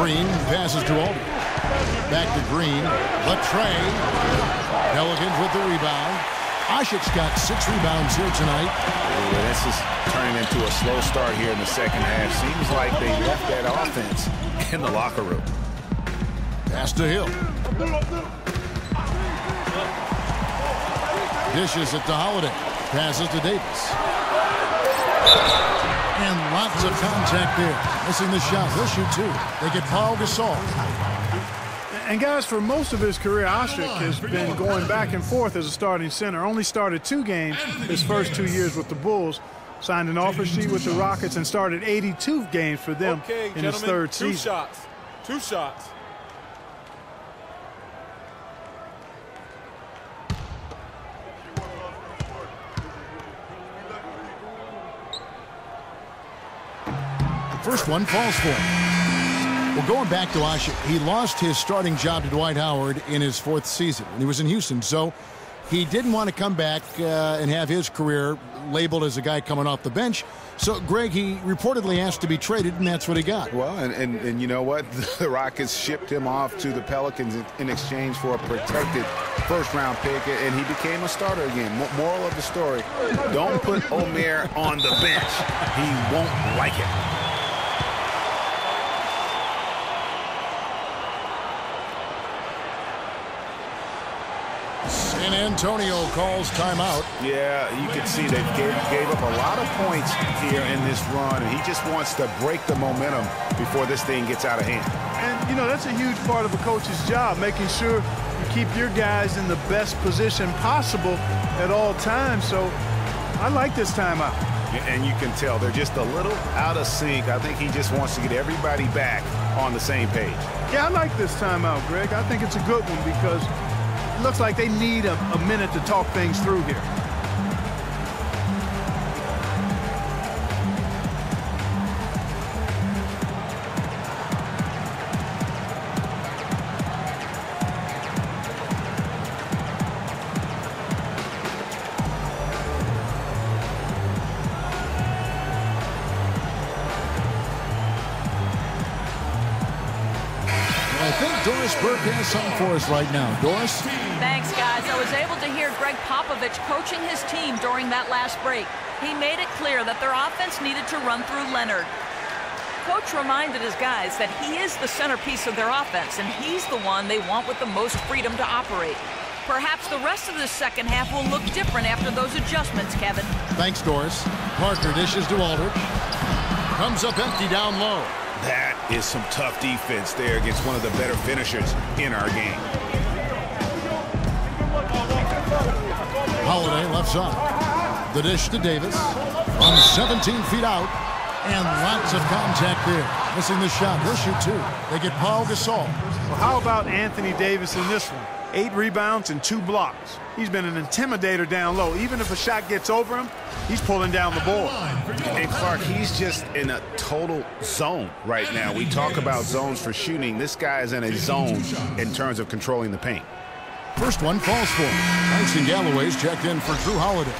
Green passes to Aldridge. Back to Green. Latrey. Pelicans with the rebound. Ashik's got 6 rebounds here tonight.
Yeah, this is turning into a slow start here in the second half. Seems like they left that offense in the locker room.
Pass to Hill. Dishes it to Holiday. Passes to Davis. And lots of contact there. Missing the shot. He'll shoot 2. They get Paul Gasol.
And guys, for most of his career, Ashik has been going back and forth as a starting center. Only started 2 games his first 2 years with the Bulls. Signed an offer sheet with the Rockets and started 82 games for them in his 3rd season.
2 shots. 2 shots.
The first one falls for him. Well, going back to Ashik, he lost his starting job to Dwight Howard in his 4th season when he was in Houston. So he didn't want to come back and have his career labeled as a guy coming off the bench. So, Greg, he reportedly asked to be traded, and that's what he got.
Well, and you know what? The Rockets shipped him off to the Pelicans in exchange for a protected first-round pick, and he became a starter again. Moral of the story, don't put Omer on the bench. He won't like it.
San Antonio calls timeout.
Yeah, you can see they gave up a lot of points here in this run, and he just wants to break the momentum before this thing gets out of hand.
And, you know, that's a huge part of a coach's job, making sure you keep your guys in the best position possible at all times. So I like this timeout.
And you can tell they're just a little out of sync. I think he just wants to get everybody back on the same page.
Yeah, I like this timeout, Greg. I think it's a good one because it looks like they need a minute to talk things through here.
Doris Burke has something for us right now. Doris?
Thanks, guys. I was able to hear Greg Popovich coaching his team during that last break. He made it clear that their offense needed to run through Leonard. Coach reminded his guys that he is the centerpiece of their offense, and he's the one they want with the most freedom to operate. Perhaps the rest of the second half will look different after those adjustments, Kevin.
Thanks, Doris. Parker dishes to Aldridge. Comes up empty down low.
That is some tough defense there against one of the better finishers in our game.
Holiday left side. The dish to Davis. From 17 feet out. And lots of contact there. Missing the shot. He'll shoot two. They get Paul Gasol.
Well, how about Anthony Davis in this one? 8 rebounds and 2 blocks. He's been an intimidator down low. Even if a shot gets over him, he's pulling down the board.
And Clark, he's just in a total zone right now. We talk about zones for shooting. This guy is in a zone in terms of controlling the paint.
First one falls for him. Tyson Galloway's checked in for Drew Holiday.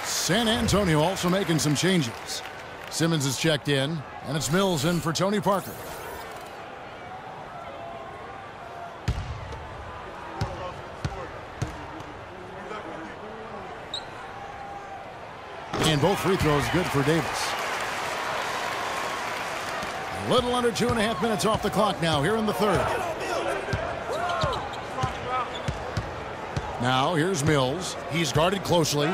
San Antonio also making some changes. Simmons is checked in, and it's Mills in for Tony Parker. And both free throws good for Davis. A little under 2.5 minutes off the clock now here in the third. Now here's Mills. He's guarded closely.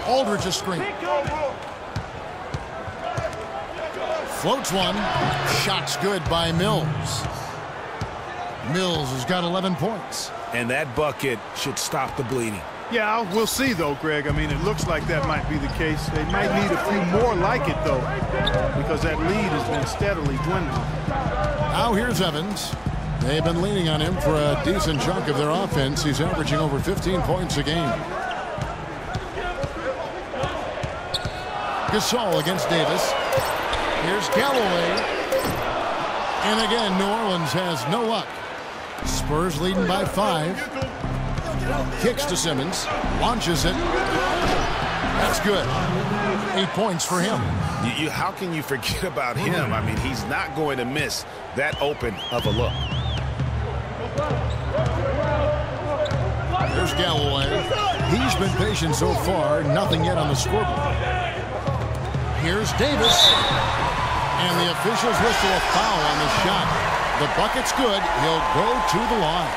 Aldridge a screen. Floats one. Shot's good by Mills. Mills has got 11 points.
And that bucket should stop the bleeding.
Yeah, we'll see, though, Greg. I mean, it looks like that might be the case. They might need a few more like it, though, because that lead has been steadily dwindling.
Now here's Evans. They've been leaning on him for a decent chunk of their offense. He's averaging over 15 points a game. Gasol against Davis. Here's Galloway. And again, New Orleans has no luck. Spurs leading by 5. Kicks to Simmons. Launches it. That's good. 8 points for him.
How can you forget about him? I mean, he's not going to miss that open of a look.
There's Galloway. He's been patient so far. Nothing yet on the scoreboard. Here's Davis. And the officials whistle a foul on the shot. The bucket's good. He'll go to the line.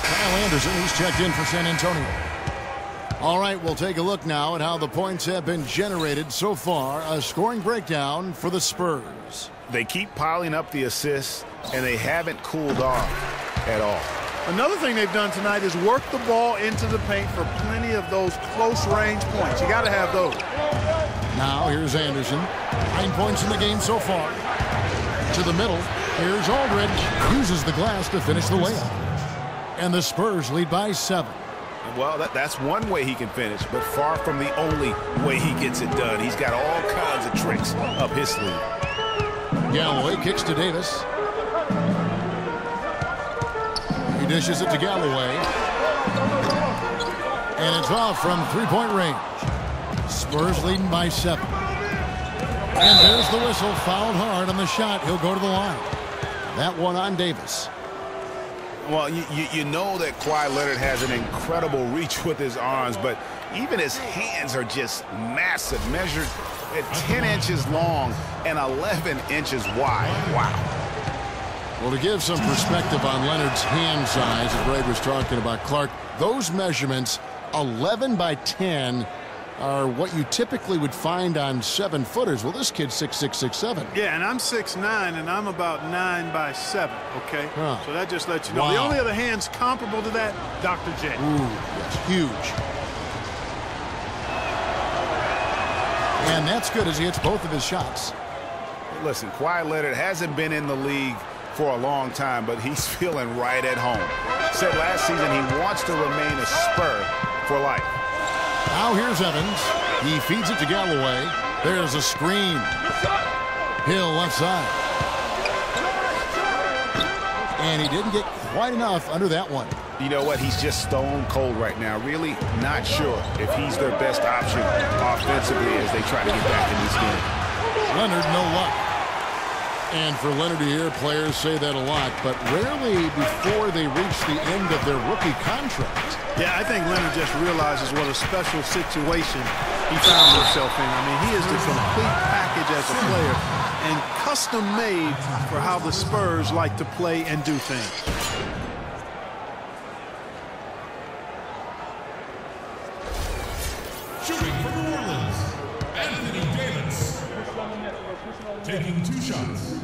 Kyle Anderson, he's checked in for San Antonio. All right, we'll take a look now at how the points have been generated so far. A scoring breakdown for the Spurs.
They keep piling up the assists, and they haven't cooled off at all.
Another thing they've done tonight is work the ball into the paint for plenty of those close-range points. You got to have those.
Now here's Anderson. 9 points in the game so far. To the middle. Here's Aldridge. Uses the glass to finish the layup. And the Spurs lead by 7.
Well, that's one way he can finish, but far from the only way he gets it done. He's got all kinds of tricks up his sleeve.
Galloway kicks to Davis. He dishes it to Galloway. And it's off from three-point range. Spurs leading by 7. And there's the whistle. Fouled hard on the shot. He'll go to the line. That one on Davis.
Well, you know that Kawhi Leonard has an incredible reach with his arms, but even his hands are just massive, measured at 10 inches long and 11 inches wide. Wow.
Well, to give some perspective on Leonard's hand size, as Greg was talking about, Clark, those measurements, 11 by 10, are what you typically would find on 7-footers. Well, this kid's 6'6", 6'7".
Yeah, and I'm 6'9", and I'm about 9 by 7, okay?
Huh.
So that just lets you know.
Wow.
The only other hands comparable to that, Dr. J.
Ooh, that's huge. And that's good as he hits both of his shots.
Listen, Kawhi Leonard hasn't been in the league for a long time, but he's feeling right at home. Said last season he wants to remain a Spur for life.
Now here's Evans. He feeds it to Galloway. There's a screen. Hill left side. And he didn't get quite enough under that one.
You know what? He's just stone cold right now. Really not sure if he's their best option offensively as they try to get back in this game.
Leonard, no luck. And for Leonard to hear players say that a lot, but rarely before they reach the end of their rookie contract.
Yeah, I think Leonard just realizes what a special situation he found himself in. I mean, he is the complete package as a player and custom made for how the Spurs like to play and do things.
Shooting for New Orleans, Anthony Davis. Taking 2 shots.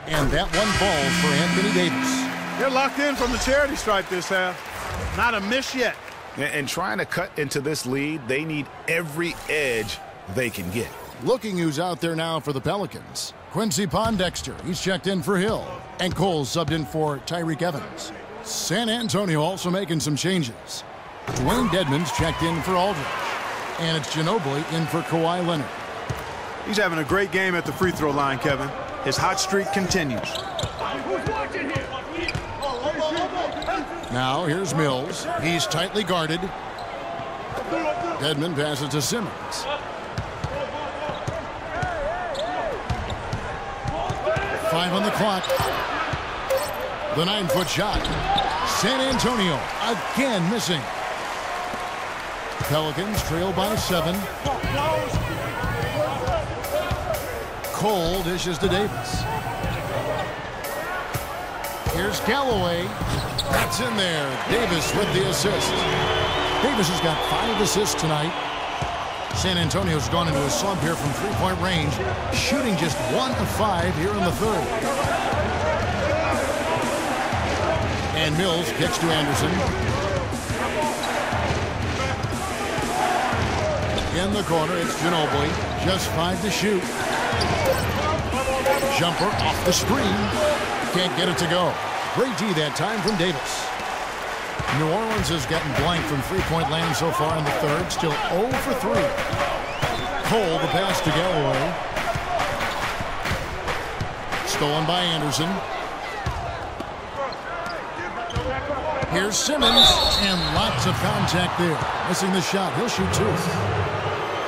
And that one falls for Anthony Davis.
They're locked in from the charity stripe this half. Not a miss yet.
And trying to cut into this lead, they need every edge they can get.
Looking who's out there now for the Pelicans. Quincy Pondexter, he's checked in for Hill. And Cole subbed in for Tyreek Evans. San Antonio also making some changes. Dwayne Dedmon's checked in for Aldridge. And it's Ginobili in for Kawhi Leonard.
He's having a great game at the free throw line, Kevin. His hot streak continues.
Now here's Mills. He's tightly guarded. Dedmon passes to Simmons. Five on the clock. The 9-foot shot. San Antonio again missing. Pelicans trail by 7. Cole dishes to Davis. Here's Callaway. That's in there. Davis with the assist. Davis has got 5 assists tonight. San Antonio's gone into a slump here from three-point range, shooting just 1 of 5 here in the third. And Mills kicks to Anderson. In the corner, it's Ginobili. Just 5 to shoot. Jumper off the screen. Can't get it to go. Great D that time from Davis. New Orleans has gotten blank from three-point land so far in the third. Still 0 for 3. Cole, the pass to Galloway. Stolen by Anderson. Here's Simmons, and lots of contact there. Missing the shot. He'll shoot 2.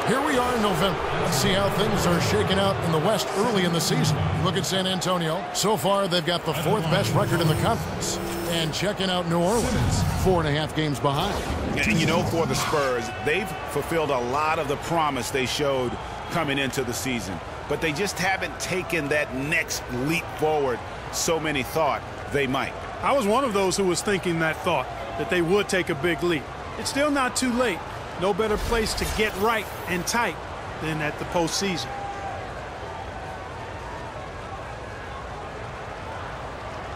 Here we are in November. Let's see how things are shaking out in the West early in the season. Look at San Antonio. So far, they've got the 4th best record in the conference. And checking out New Orleans, 4.5 games behind.
And you know, for the Spurs, they've fulfilled a lot of the promise they showed coming into the season. But they just haven't taken that next leap forward so many thought they might.
I was one of those who was thinking that thought, that they would take a big leap. It's still not too late. No better place to get right and tight than at the postseason.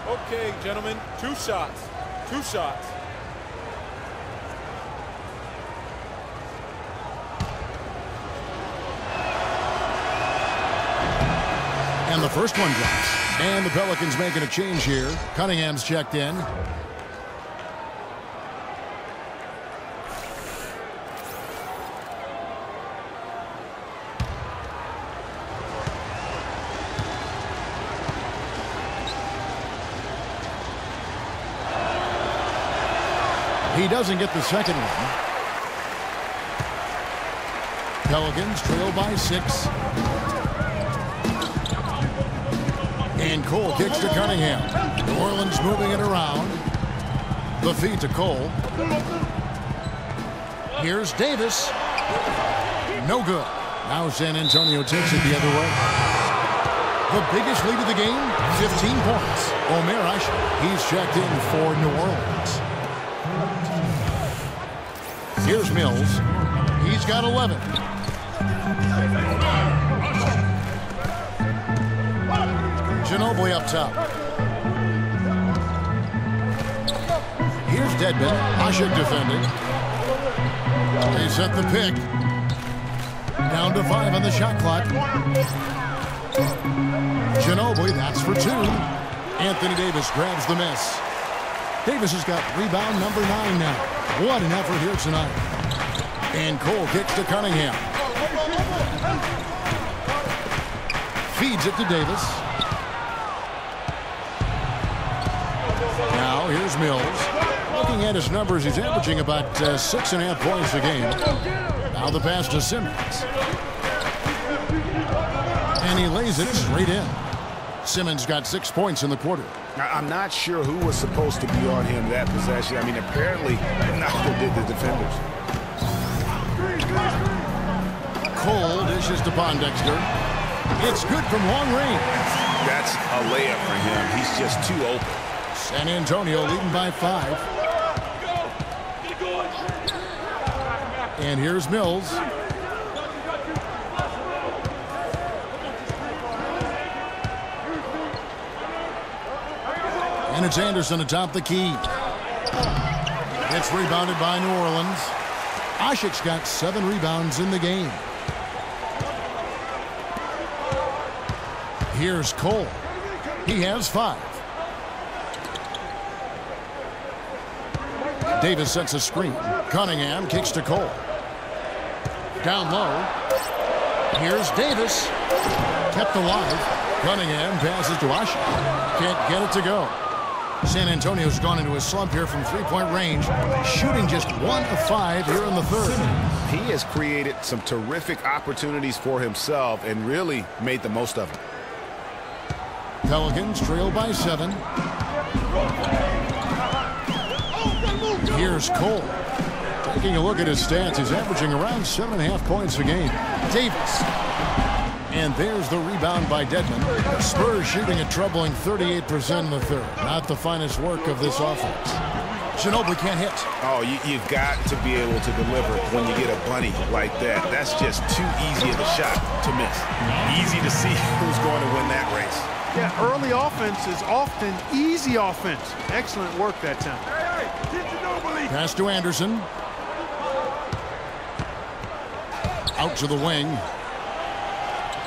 Okay, gentlemen, 2 shots. 2 shots.
And the first one drops. And the Pelicans making a change here. Cunningham's checked in. He doesn't get the second one. Pelicans trail by 6. And Cole kicks to Cunningham. New Orleans moving it around. The feed to Cole. Here's Davis. No good. Now San Antonio takes it the other way. The biggest lead of the game, 15 points. Omer Asher, he's checked in for New Orleans. Here's Mills. He's got 11. Ginobili up top. Here's Dedmon. Ashik defending. They set the pick. Down to 5 on the shot clock. Ginobili, that's for 2. Anthony Davis grabs the miss. Davis has got rebound number 9 now. What an effort here tonight. And Cole kicks to Cunningham. Feeds it to Davis. Now here's Mills. Looking at his numbers, he's averaging about 6.5 points a game. Now the pass to Simmons. And he lays it straight in. Simmons got 6 points in the quarter.
I'm not sure who was supposed to be on him that possession. I mean, apparently, neither did the defenders.
Cole dishes to Pondexter. It's good from long range.
That's a layup for him. He's just too open.
San Antonio leading by 5. And here's Mills. And it's Anderson atop the key. It's rebounded by New Orleans. Ashik's got 7 rebounds in the game. Here's Cole. He has 5. Davis sets a screen. Cunningham kicks to Cole. Down low. Here's Davis. Kept alive. Cunningham passes to Ashik. Can't get it to go. San Antonio's gone into a slump here from three-point range, shooting just 1 of 5 here in the third.
He has created some terrific opportunities for himself and really made the most of them.
Pelicans trail by 7. Here's Cole. Taking a look at his stats, he's averaging around 7.5 points a game. Davis. And there's the rebound by Dedmon. Spurs shooting a troubling 38% in the third. Not the finest work of this offense. Ginobili can't hit.
Oh, you've got to be able to deliver when you get a bunny like that. That's just too easy of a shot to miss. Easy to see who's going to win that race.
Yeah, early offense is often easy offense. Excellent work that time.
Pass to Anderson. Out to the wing.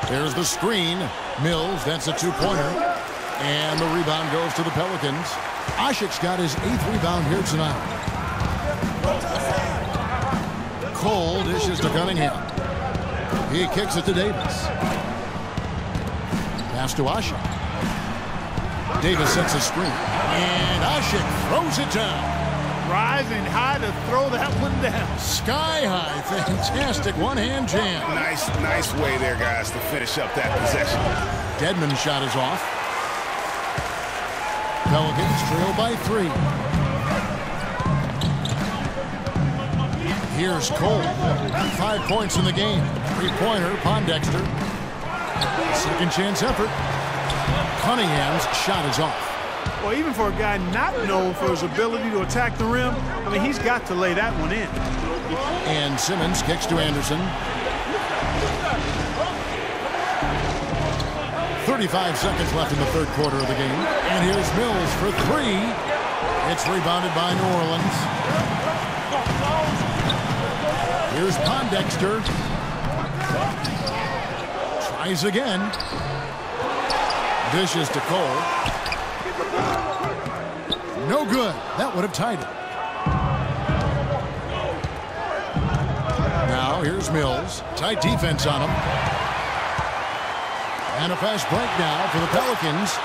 There's the screen. Mills, that's a 2-pointer. And the rebound goes to the Pelicans. Ashik's got his 8th rebound here tonight. Cole dishes to Cunningham. He kicks it to Davis. Pass to Ashik. Davis sets a screen. And Ashik throws it down.
Rising high to throw that one down.
Sky high. Fantastic one-hand jam.
Nice way there, guys, to finish up that possession.
Dedmon's shot is off. Pelicans trail by 3. Here's Cole. 5 points in the game. 3-pointer, Pondexter. Second chance effort. Cunningham's shot is off.
Well, even for a guy not known for his ability to attack the rim, I mean, he's got to lay that one in.
And Simmons kicks to Anderson. 35 seconds left in the third quarter of the game. And here's Mills for 3. It's rebounded by New Orleans. Here's Pondexter. Tries again. Dishes to Cole. No good. That would have tied it. Now here's Mills. Tight defense on him. And a fast break now for the Pelicans.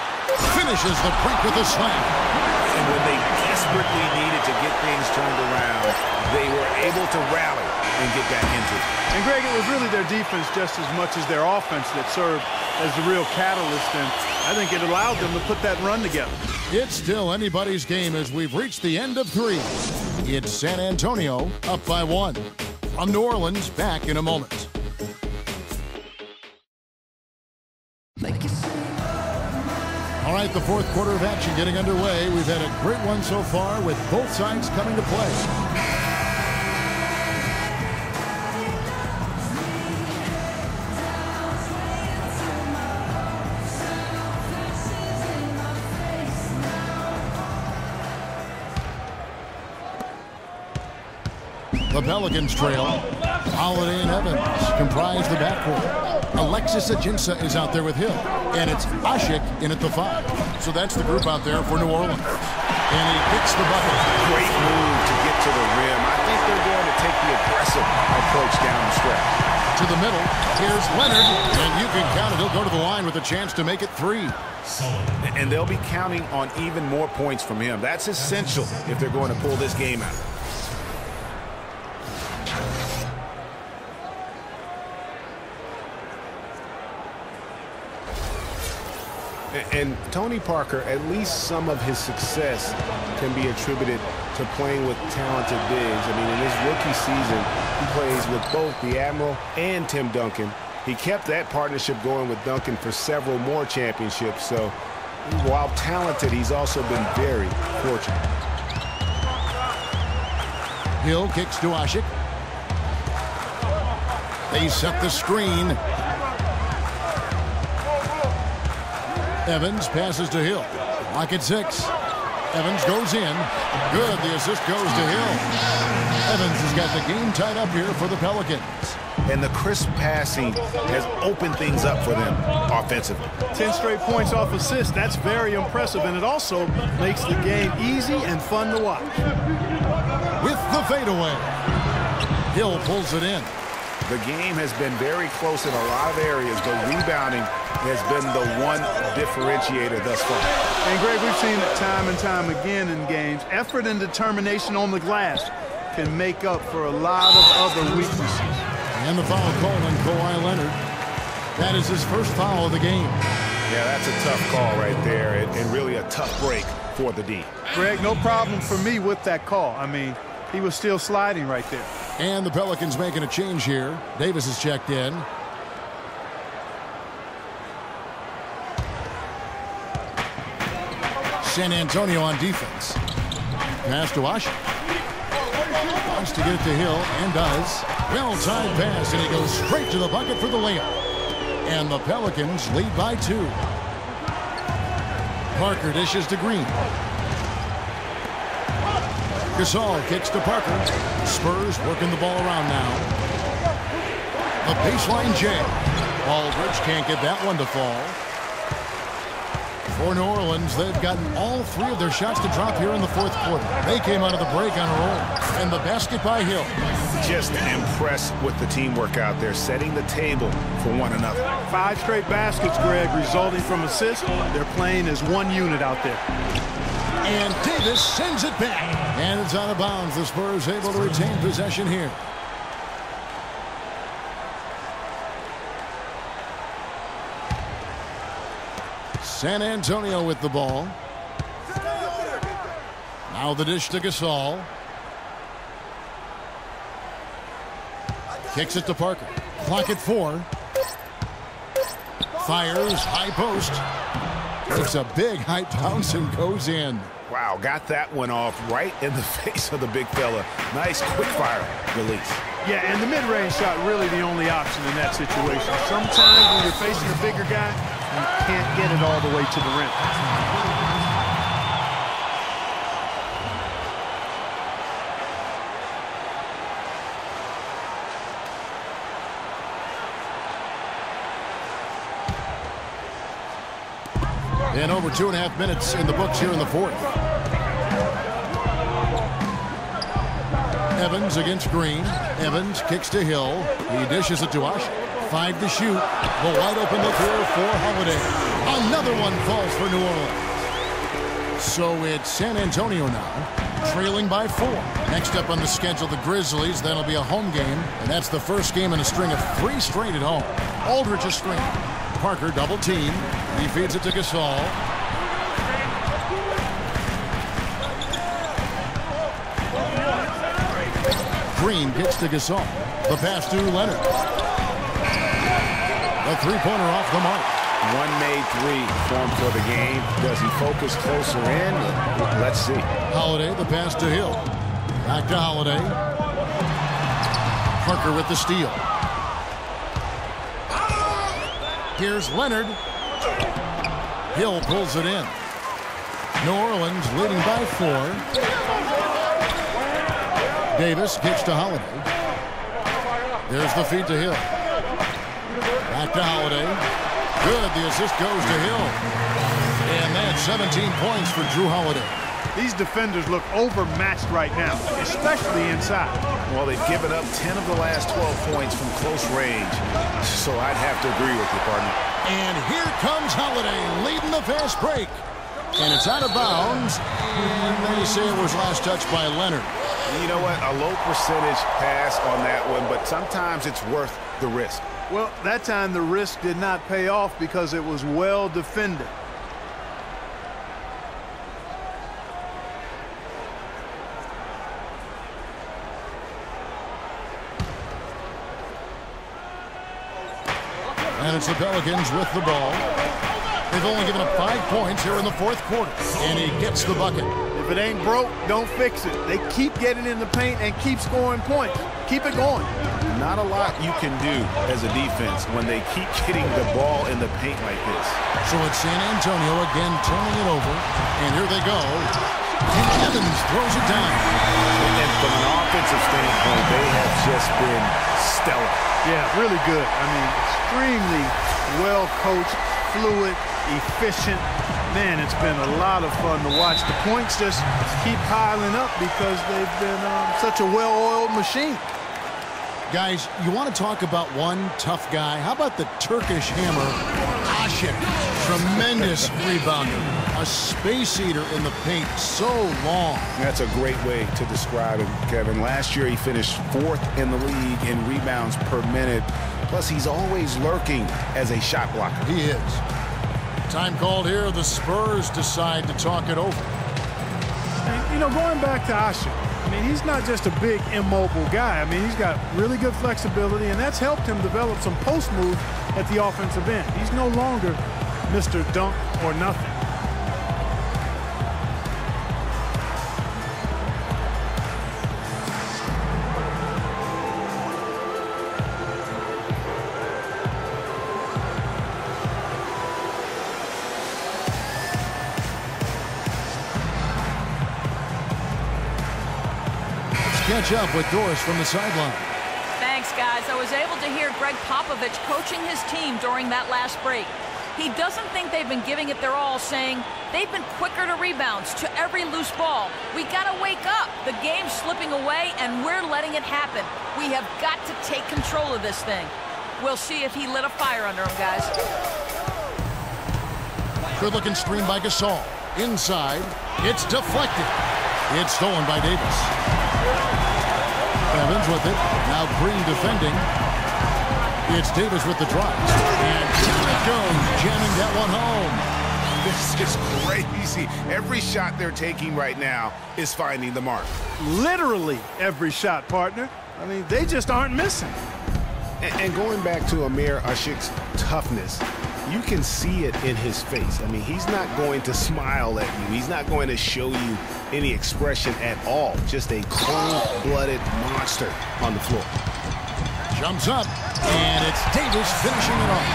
Finishes the break with a slam.
And when they desperately needed to get things turned around, they were able to rally and get back into it.
And Greg, it was really their defense just as much as their offense that served as the real catalyst, and I think it allowed them to put that run together.
It's still anybody's game as we've reached the end of 3. It's San Antonio up by 1. From New Orleans, back in a moment. All right, the fourth quarter of action getting underway. We've had a great one so far with both sides coming to play. The Pelicans trail. Holiday and Evans comprise the backcourt. Alexis Ajinça is out there with Hill. And it's Ashik in at the 5. So that's the group out there for New Orleans. And he gets the bucket.
Great move to get to the rim. I think they're going to take the aggressive approach down the stretch.
to the middle. Here's Leonard, and you can count it. He'll go to the line with a chance to make it 3.
And they'll be counting on even more points from him. That's essential if they're going to pull this game out. And Tony Parker, at least some of his success can be attributed to playing with talented bigs. I mean, in his rookie season, he plays with both the Admiral and Tim Duncan. He kept that partnership going with Duncan for several more championships. So while talented, he's also been very fortunate.
Hill kicks to Ashik. They set the screen. Evans passes to Hill. Lock at 6. Evans goes in. Good. The assist goes to Hill. Evans has got the game tied up here for the Pelicans.
And the crisp passing has opened things up for them offensively.
10 straight points off assists. That's very impressive, and it also makes the game easy and fun to watch.
With the fadeaway. Hill pulls it in.
The game has been very close in a lot of areas, but rebounding has been the one differentiator thus far.
And, Greg, we've seen it time and time again in games. Effort and determination on the glass can make up for a lot of other weaknesses.
And the foul called on Kawhi Leonard. That is his first foul of the game.
Yeah, that's a tough call right there, and really a tough break for the D.
Greg, no problem for me with that call. I mean, he was still sliding right there.
And the Pelicans making a change here. Davis is checked in. San Antonio on defense. Pass to Washington. Wants to get it to Hill, and does. Well-timed pass, and he goes straight to the bucket for the layup. And the Pelicans lead by 2. Parker dishes to Green. Gasol kicks to Parker. Spurs working the ball around now. A baseline jam. Aldridge can't get that one to fall. For New Orleans, they've gotten all 3 of their shots to drop here in the 4th quarter. They came out of the break on a roll. And the basket by Hill.
Just impressed with the teamwork out there, setting the table for one another.
5 straight baskets, Greg, resulting from assists. They're playing as one unit out there.
And Davis sends it back. And it's out of bounds. The Spurs able to retain possession here. San Antonio with the ball. Now the dish to Gasol. Kicks it to Parker. Clock at 4. Fires, high post. It's a big high bounce and goes in.
Wow, got that one off right in the face of the big fella. Nice quick fire release.
Yeah, and the mid-range shot really the only option in that situation. Sometimes when you're facing a bigger guy, you can't get it all the way to the rim.
And over 2.5 minutes in the books here in the 4th. Evans against Green. Evans kicks to Hill. He dishes it to Ash. 5 to shoot. The wide open look here for Holiday. Another one falls for New Orleans. So it's San Antonio now, trailing by 4. Next up on the schedule, the Grizzlies. That'll be a home game, and that's the first game in a string of 3 straight at home. Aldridge a screen. Parker double team. He feeds it to Gasol. Green gets to Gasol. The pass to Leonard. A 3-pointer off the mark.
One made 3 formed for the game. Does he focus closer in? Let's see.
Holiday, the pass to Hill. Back to Holiday. Parker with the steal. Here's Leonard. Hill pulls it in. New Orleans leading by 4. Davis kicks to Holiday. There's the feed to Hill. Back to Holiday. Good. The assist goes to Hill. And that's 17 points for Drew Holiday.
These defenders look overmatched right now, especially inside.
Well, they've given up 10 of the last 12 points from close range, so I'd have to agree with you, partner.
And here comes Holiday leading the fast break. And it's out of bounds. And they say it was last touched by Leonard.
You know what? A low percentage pass on that one, but sometimes it's worth the risk.
Well, that time the risk did not pay off because it was well defended.
And it's the Pelicans with the ball. They've only given up 5 points here in the fourth quarter. And he gets the bucket.
If it ain't broke, don't fix it. They keep getting in the paint and keep scoring points. Keep it going.
Not a lot you can do as a defense when they keep getting the ball in the paint like this.
So it's San Antonio again turning it over. And here they go. And Evans throws it down.
And from an offensive standpoint, they have just been stellar.
Yeah, really good. I mean, extremely well coached, fluid, efficient. Man, it's been a lot of fun to watch. The points just keep piling up because they've been such a well-oiled machine.
Guys, you want to talk about one tough guy? How about the Turkish hammer, Ashik? Tremendous rebounder. A space eater in the paint, so long.
That's a great way to describe him, Kevin. Last year, he finished 4th in the league in rebounds per minute. Plus, he's always lurking as a shot blocker.
He is. Time called here. The Spurs decide to talk it over.
And, you know, going back to Ashik, I mean, he's not just a big, immobile guy. I mean, he's got really good flexibility, and that's helped him develop some post moves at the offensive end. He's no longer Mr. Dunk or nothing.
Catch up with Doris from the sideline.
Thanks, guys. I was able to hear Greg Popovich coaching his team during that last break. He doesn't think they've been giving it their all, saying they've been quicker to rebounds, to every loose ball. We got to wake up. The game's slipping away, and we're letting it happen. We have got to take control of this thing. We'll see if he lit a fire under him, guys.
Good-looking screen by Gasol. Inside. It's deflected. It's stolen by Davis. Evans with it. Now Green defending. It's Davis with the drive. And here it goes. Jamming that one home.
This is crazy. Every shot they're taking right now is finding the mark.
Literally every shot, partner. I mean, they just aren't missing.
And going back to Amir Ashik's toughness, you can see it in his face. I mean, he's not going to smile at you. He's not going to show you any expression at all. Just a cold-blooded monster on the floor.
Jumps up, and it's Davis finishing it off.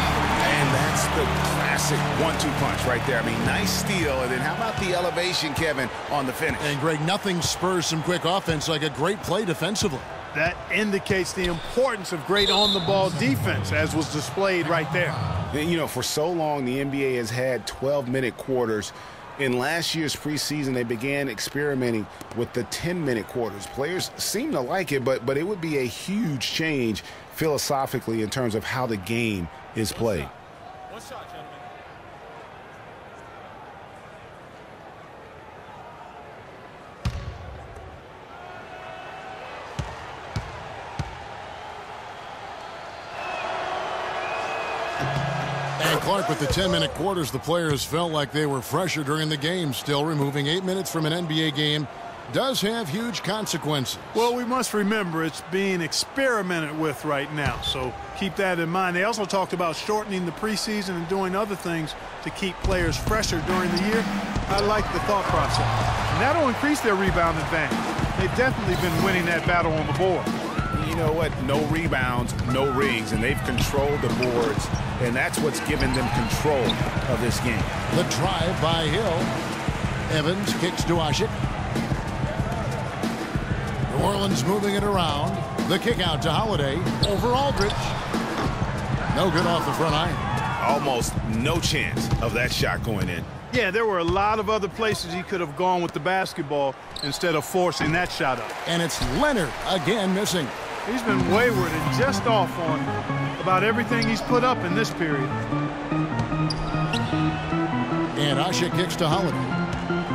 And that's the classic 1-2 punch right there. I mean, nice steal. And then how about the elevation, Kevin, on the finish?
And, Greg, nothing spurs some quick offense like a great play defensively.
That indicates the importance of great on-the-ball defense, as was displayed right there.
You know, for so long, the NBA has had 12-minute quarters. In last year's preseason, they began experimenting with the 10-minute quarters. Players seem to like it, but it would be a huge change philosophically in terms of how the game is played.
One shot, gentlemen.
And Clark, with the 10-minute quarters, the players felt like they were fresher during the game. Still, removing 8 minutes from an NBA game does have huge consequences.
Well, we must remember it's being experimented with right now, so keep that in mind. They also talked about shortening the preseason and doing other things to keep players fresher during the year. I like the thought process. And that'll increase their rebound advantage. They've definitely been winning that battle on the board.
You know what? No rebounds, no rings, and they've controlled the boards, and that's what's given them control of this game.
The drive by Hill. Evans kicks to Ashik. New Orleans moving it around. The kick out to Holiday over Aldridge. No good off the front iron.
Almost no chance of that shot going in.
Yeah, there were a lot of other places he could have gone with the basketball instead of forcing that shot up.
And it's Leonard again missing.
He's been wayward and just off on about everything he's put up in this period.
And Asha kicks to Holiday.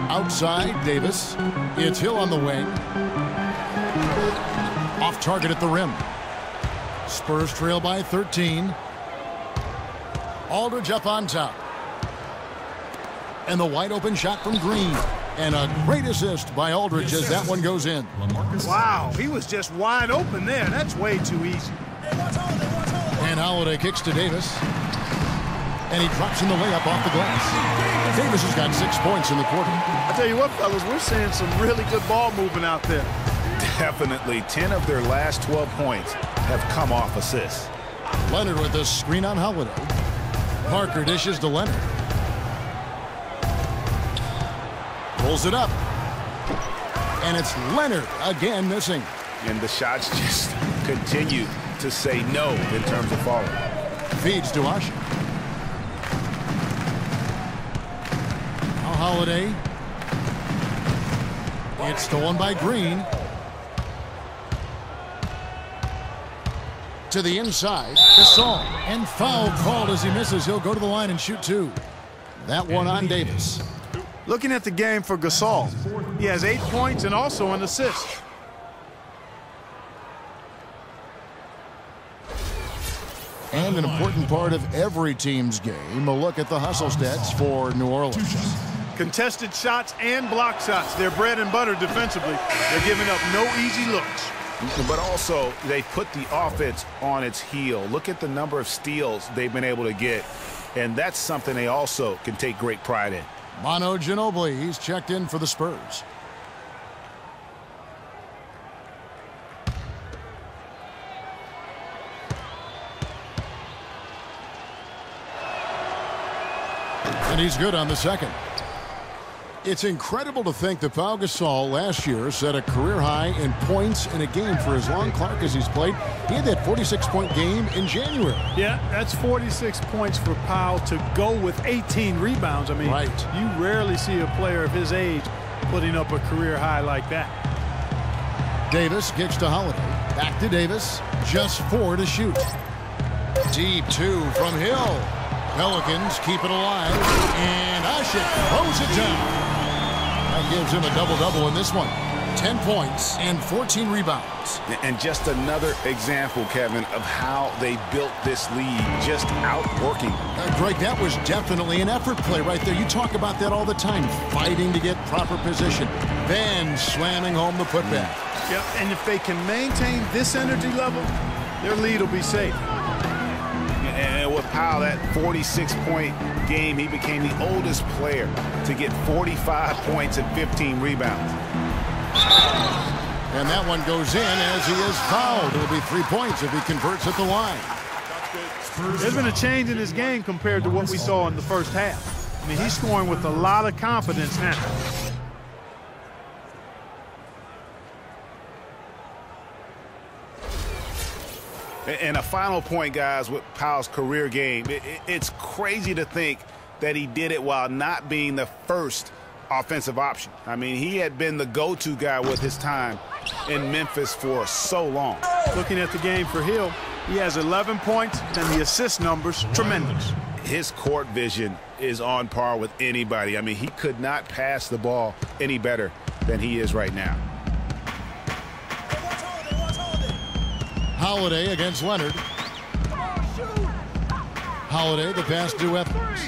Outside, Davis. It's Hill on the wing. Off target at the rim. Spurs trail by 13. Aldridge up on top. And the wide open shot from Green. And a great assist by Aldridge as that one goes in.
Wow, he was just wide open there. That's way too easy.
And Holiday kicks to Davis. And he drops in the layup off the glass. Davis has got 6 points in the quarter.
I tell you what, fellas, we're seeing some really good ball movement out there.
Definitely. 10 of their last 12 points have come off assists.
Leonard with the screen on Holiday. Parker dishes to Leonard. Pulls it up. And it's Leonard again missing.
And the shots just continue to say no in terms of falling.
Feeds to Asha. Now Holiday. It's stolen by Green. To the inside. Gasol. And foul called as he misses. He'll go to the line and shoot 2. That one on Davis.
Looking at the game for Gasol, he has 8 points and also an assist.
And an important part of every team's game, a look at the hustle stats for New Orleans.
Contested shots and block shots. They're bread and butter defensively. They're giving up no easy looks.
But also, they put the offense on its heel. Look at the number of steals they've been able to get. And that's something they also can take great pride in.
Manu Ginobili, he's checked in for the Spurs. And he's good on the second. It's incredible to think that Pau Gasol last year set a career high in points in a game for as long Clark as he's played. He had that 46-point game in January.
Yeah, that's 46 points for Pau to go with 18 rebounds. I mean,
right.
You rarely see a player of his age putting up a career high like that.
Davis kicks to Holiday. Back to Davis. Just 4 to shoot. Deep 2 from Hill. Pelicans keep it alive. And Asha throws it down. That gives him a double-double in this one. 10 points and 14 rebounds.
And just another example, Kevin, of how they built this league, just outworking.
Greg, that was definitely an effort play right there. You talk about that all the time, fighting to get proper position, then slamming home the putback.
Yep, and if they can maintain this energy level, their lead will be safe.
And with Powell, that 46-point game, he became the oldest player to get 45 points and 15 rebounds.
And that one goes in as he is fouled. It'll be 3 points if he converts at the line.
There's been a change in his game compared to what we saw in the first half. I mean, he's scoring with a lot of confidence now.
And a final point, guys, with Powell's career game. It's crazy to think that he did it while not being the first offensive option. I mean, he had been the go-to guy with his time in Memphis for so long.
Looking at the game for Hill, he has 11 points, and the assist numbers, tremendous.
His court vision is on par with anybody. I mean, he could not pass the ball any better than he is right now.
Holiday against Leonard. Holiday, the pass to Evans.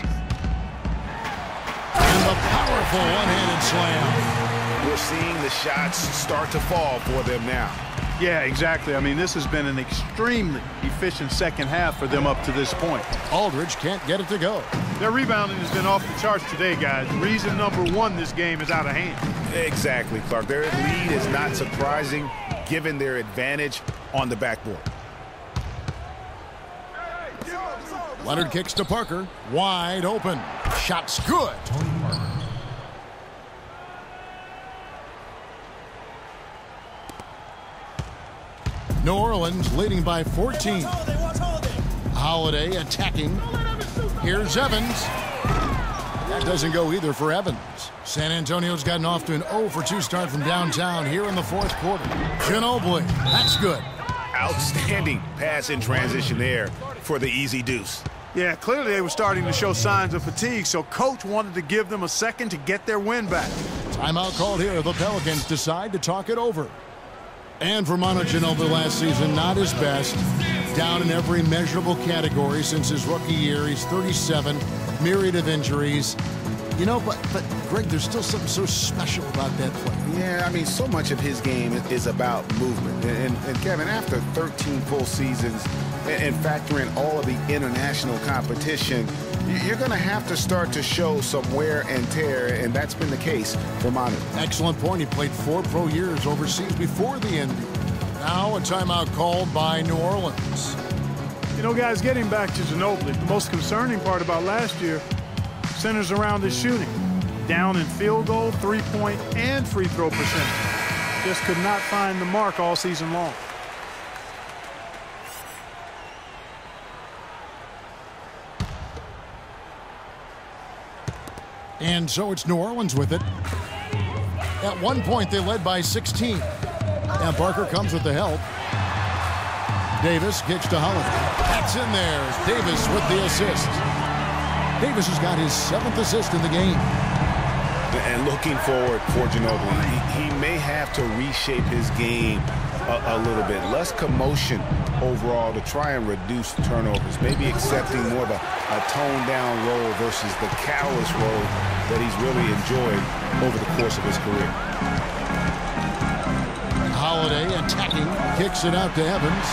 And the powerful one-handed slam.
We're seeing the shots start to fall for them now.
Yeah, exactly. I mean, this has been an extremely efficient second half for them up to this point.
Aldridge can't get it to go.
Their rebounding has been off the charts today, guys. Reason number one, this game is out of hand.
Exactly, Clark. Their lead is not surprising given their advantage on the backboard.
Leonard kicks to Parker. Wide open. Shot's good. New Orleans leading by 14. Holiday attacking. Here's Evans. That doesn't go either for Evans. San Antonio's gotten off to an 0-for-2 start from downtown here in the fourth quarter. Ginobili, that's good.
Outstanding pass in transition there for the easy deuce.
Yeah, clearly they were starting to show signs of fatigue, so coach wanted to give them a second to get their win back.
Timeout called here. The Pelicans decide to talk it over. And for Manu Ginobili last season, not his best. Down in every measurable category since his rookie year. He's 37, myriad of injuries. You know, but Greg, there's still something so special about that play.
Yeah, I mean, so much of his game is about movement. And Kevin, after 13 full seasons and factoring all of the international competition, you're going to have to start to show some wear and tear, and that's been the case for Manu.
Excellent point. He played 4 pro years overseas before the NBA. Now a timeout called by New Orleans.
You know, guys, getting back to Ginobili, the most concerning part about last year centers around his shooting. Down in field goal, three-point, and free throw percentage. Just could not find the mark all season long.
And so it's New Orleans with it. At one point, they led by 16. And Parker comes with the help. Davis kicks to Holiday. That's in there. Davis with the assist. Davis has got his 7th assist in the game.
And looking forward for Ginobili, he may have to reshape his game a little bit. Less commotion overall to try and reduce turnovers. Maybe accepting more of a toned-down role versus the callous role that he's really enjoyed over the course of his career.
Holiday attacking, kicks it out to Evans.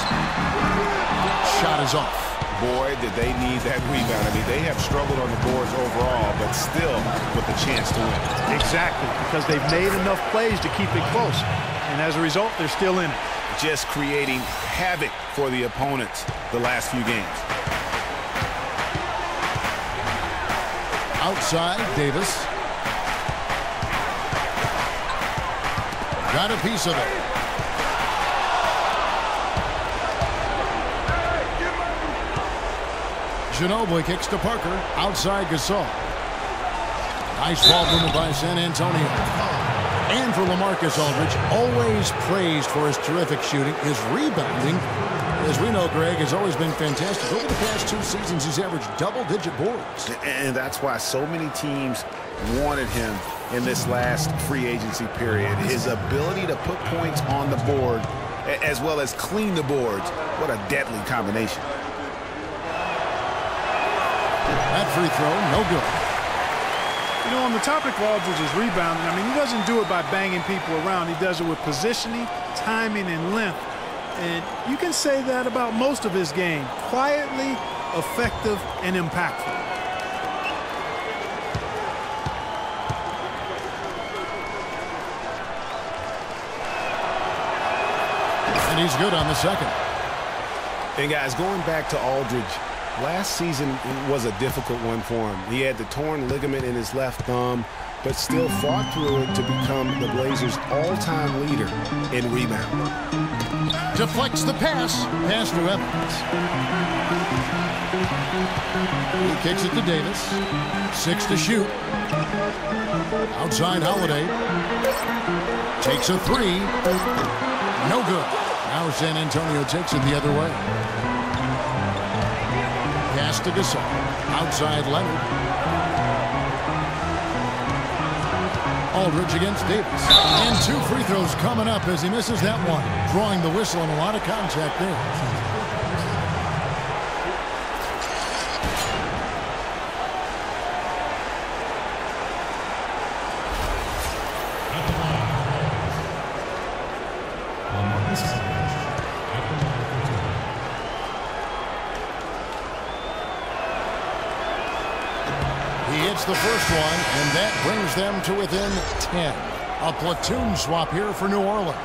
Shot is off.
Boy, did they need that rebound. I mean, they have struggled on the boards overall, but still with a chance to win.
Exactly, because they've made enough plays to keep it close. And as a result, they're still in it.
Just creating havoc for the opponents the last few games.
Outside, Davis. Got a piece of it. Ginobili kicks to Parker. Outside Gasol. Nice ball movement by San Antonio. And for LaMarcus Aldridge, always praised for his terrific shooting. His rebounding, as we know, Greg, has always been fantastic. Over the past 2 seasons, he's averaged double-digit boards.
And that's why so many teams wanted him in this last free agency period. His ability to put points on the board as well as clean the boards. What a deadly combination.
That free throw, no good.
You know, on the topic of Aldridge's rebounding, I mean, he doesn't do it by banging people around. He does it with positioning, timing, and length. And you can say that about most of his game. Quietly, effective, and impactful.
And he's good on the second.
And guys, going back to Aldridge, last season was a difficult one for him. He had the torn ligament in his left thumb, but still fought through it to become the Blazers' all-time leader in rebound.
Deflects the pass. Pass to Evans. He kicks it to Davis. 6 to shoot. Outside Holiday. Takes a 3. No good. Now San Antonio takes it the other way. Pass to Gasol. Outside Leonard. Aldridge against Davis. And 2 free throws coming up as he misses that one. Drawing the whistle and a lot of contact there. The first one, and that brings them to within 10. A platoon swap here for New Orleans.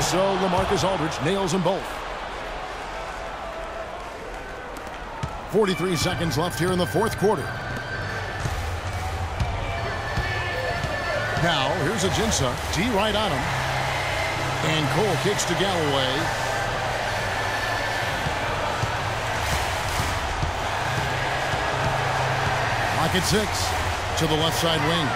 So LaMarcus Aldridge nails them both. 43 seconds left here in the fourth quarter. Now, here's Ajinça. D right on him. And Cole kicks to Galloway. Lock at 6 to the left side wing.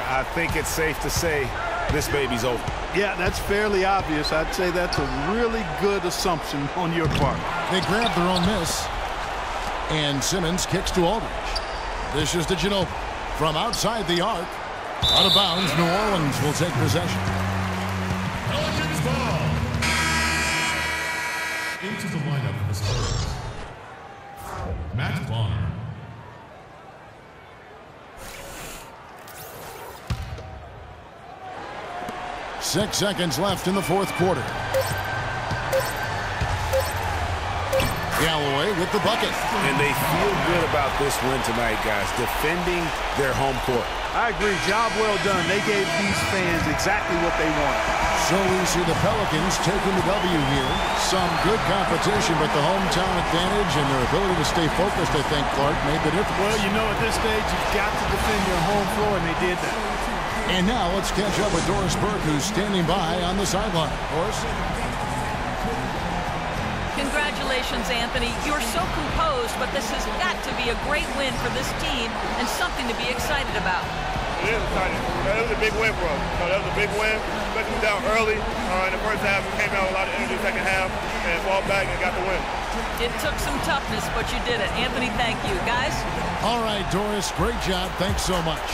I think it's safe to say this baby's over.
Yeah, that's fairly obvious. I'd say that's a really good assumption on your part.
They grab their own miss. And Simmons kicks to Aldridge. This is to Ginobili. From outside the arc. Out of bounds, New Orleans will take possession.
Pelicans ball. Into the lineup for the Spurs. Matt Barnes.
6 seconds left in the fourth quarter. Galloway with the bucket.
And they feel good about this win tonight, guys, defending their home court.
I agree. Job well done. They gave these fans exactly what they wanted.
So we see the Pelicans taking the W here. Some good competition, but the hometown advantage and their ability to stay focused, I think, Clark, made the difference.
Well, you know, at this stage, you've got to defend your home floor, and they did that.
And now let's catch up with Doris Burke, who's standing by on the sideline. Doris?
Congratulations, Anthony. You're so composed, but this has got to be a great win for this team and something to be excited about.
It is exciting. It was a big win for us. That was a big win, especially down early. In the first half, we came out with a lot of energy in the second half and fought back and got the win.
It took some toughness, but you did it. Anthony, thank you. Guys?
All right, Doris, great job. Thanks so much.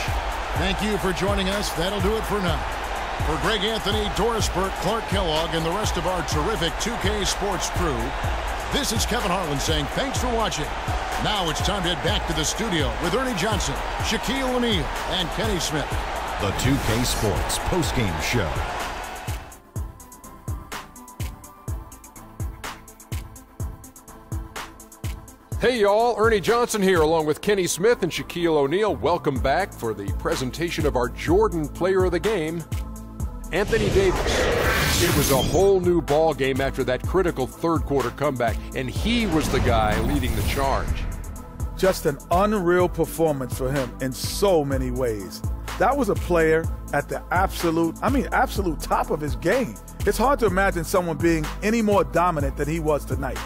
Thank you for joining us. That'll do it for now. For Greg Anthony, Doris Burke, Clark Kellogg, and the rest of our terrific 2K Sports crew, this is Kevin Harlan saying thanks for watching. Now it's time to head back to the studio with Ernie Johnson, Shaquille O'Neal, and Kenny Smith.
The 2K Sports postgame show.
Hey y'all, Ernie Johnson here along with Kenny Smith and Shaquille O'Neal. Welcome back for the presentation of our Jordan Player of the Game, Anthony Davis. It was a whole new ball game after that critical third quarter comeback, and he was the guy leading the charge.
Just an unreal performance for him in so many ways. That was a player at the absolute top of his game. It's hard to imagine someone being any more dominant than he was tonight.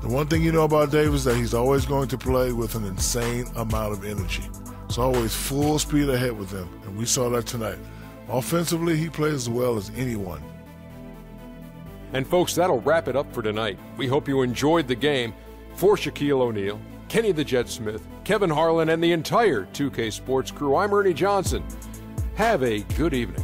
The one thing you know about Davis is that he's always going to play with an insane amount of energy. It's always full speed ahead with him, and we saw that tonight. Offensively, he plays as well as anyone.
And folks, that'll wrap it up for tonight. We hope you enjoyed the game. For Shaquille O'Neal, Kenny the Jet Smith, Kevin Harlan, and the entire 2K Sports crew, I'm Ernie Johnson. Have a good evening.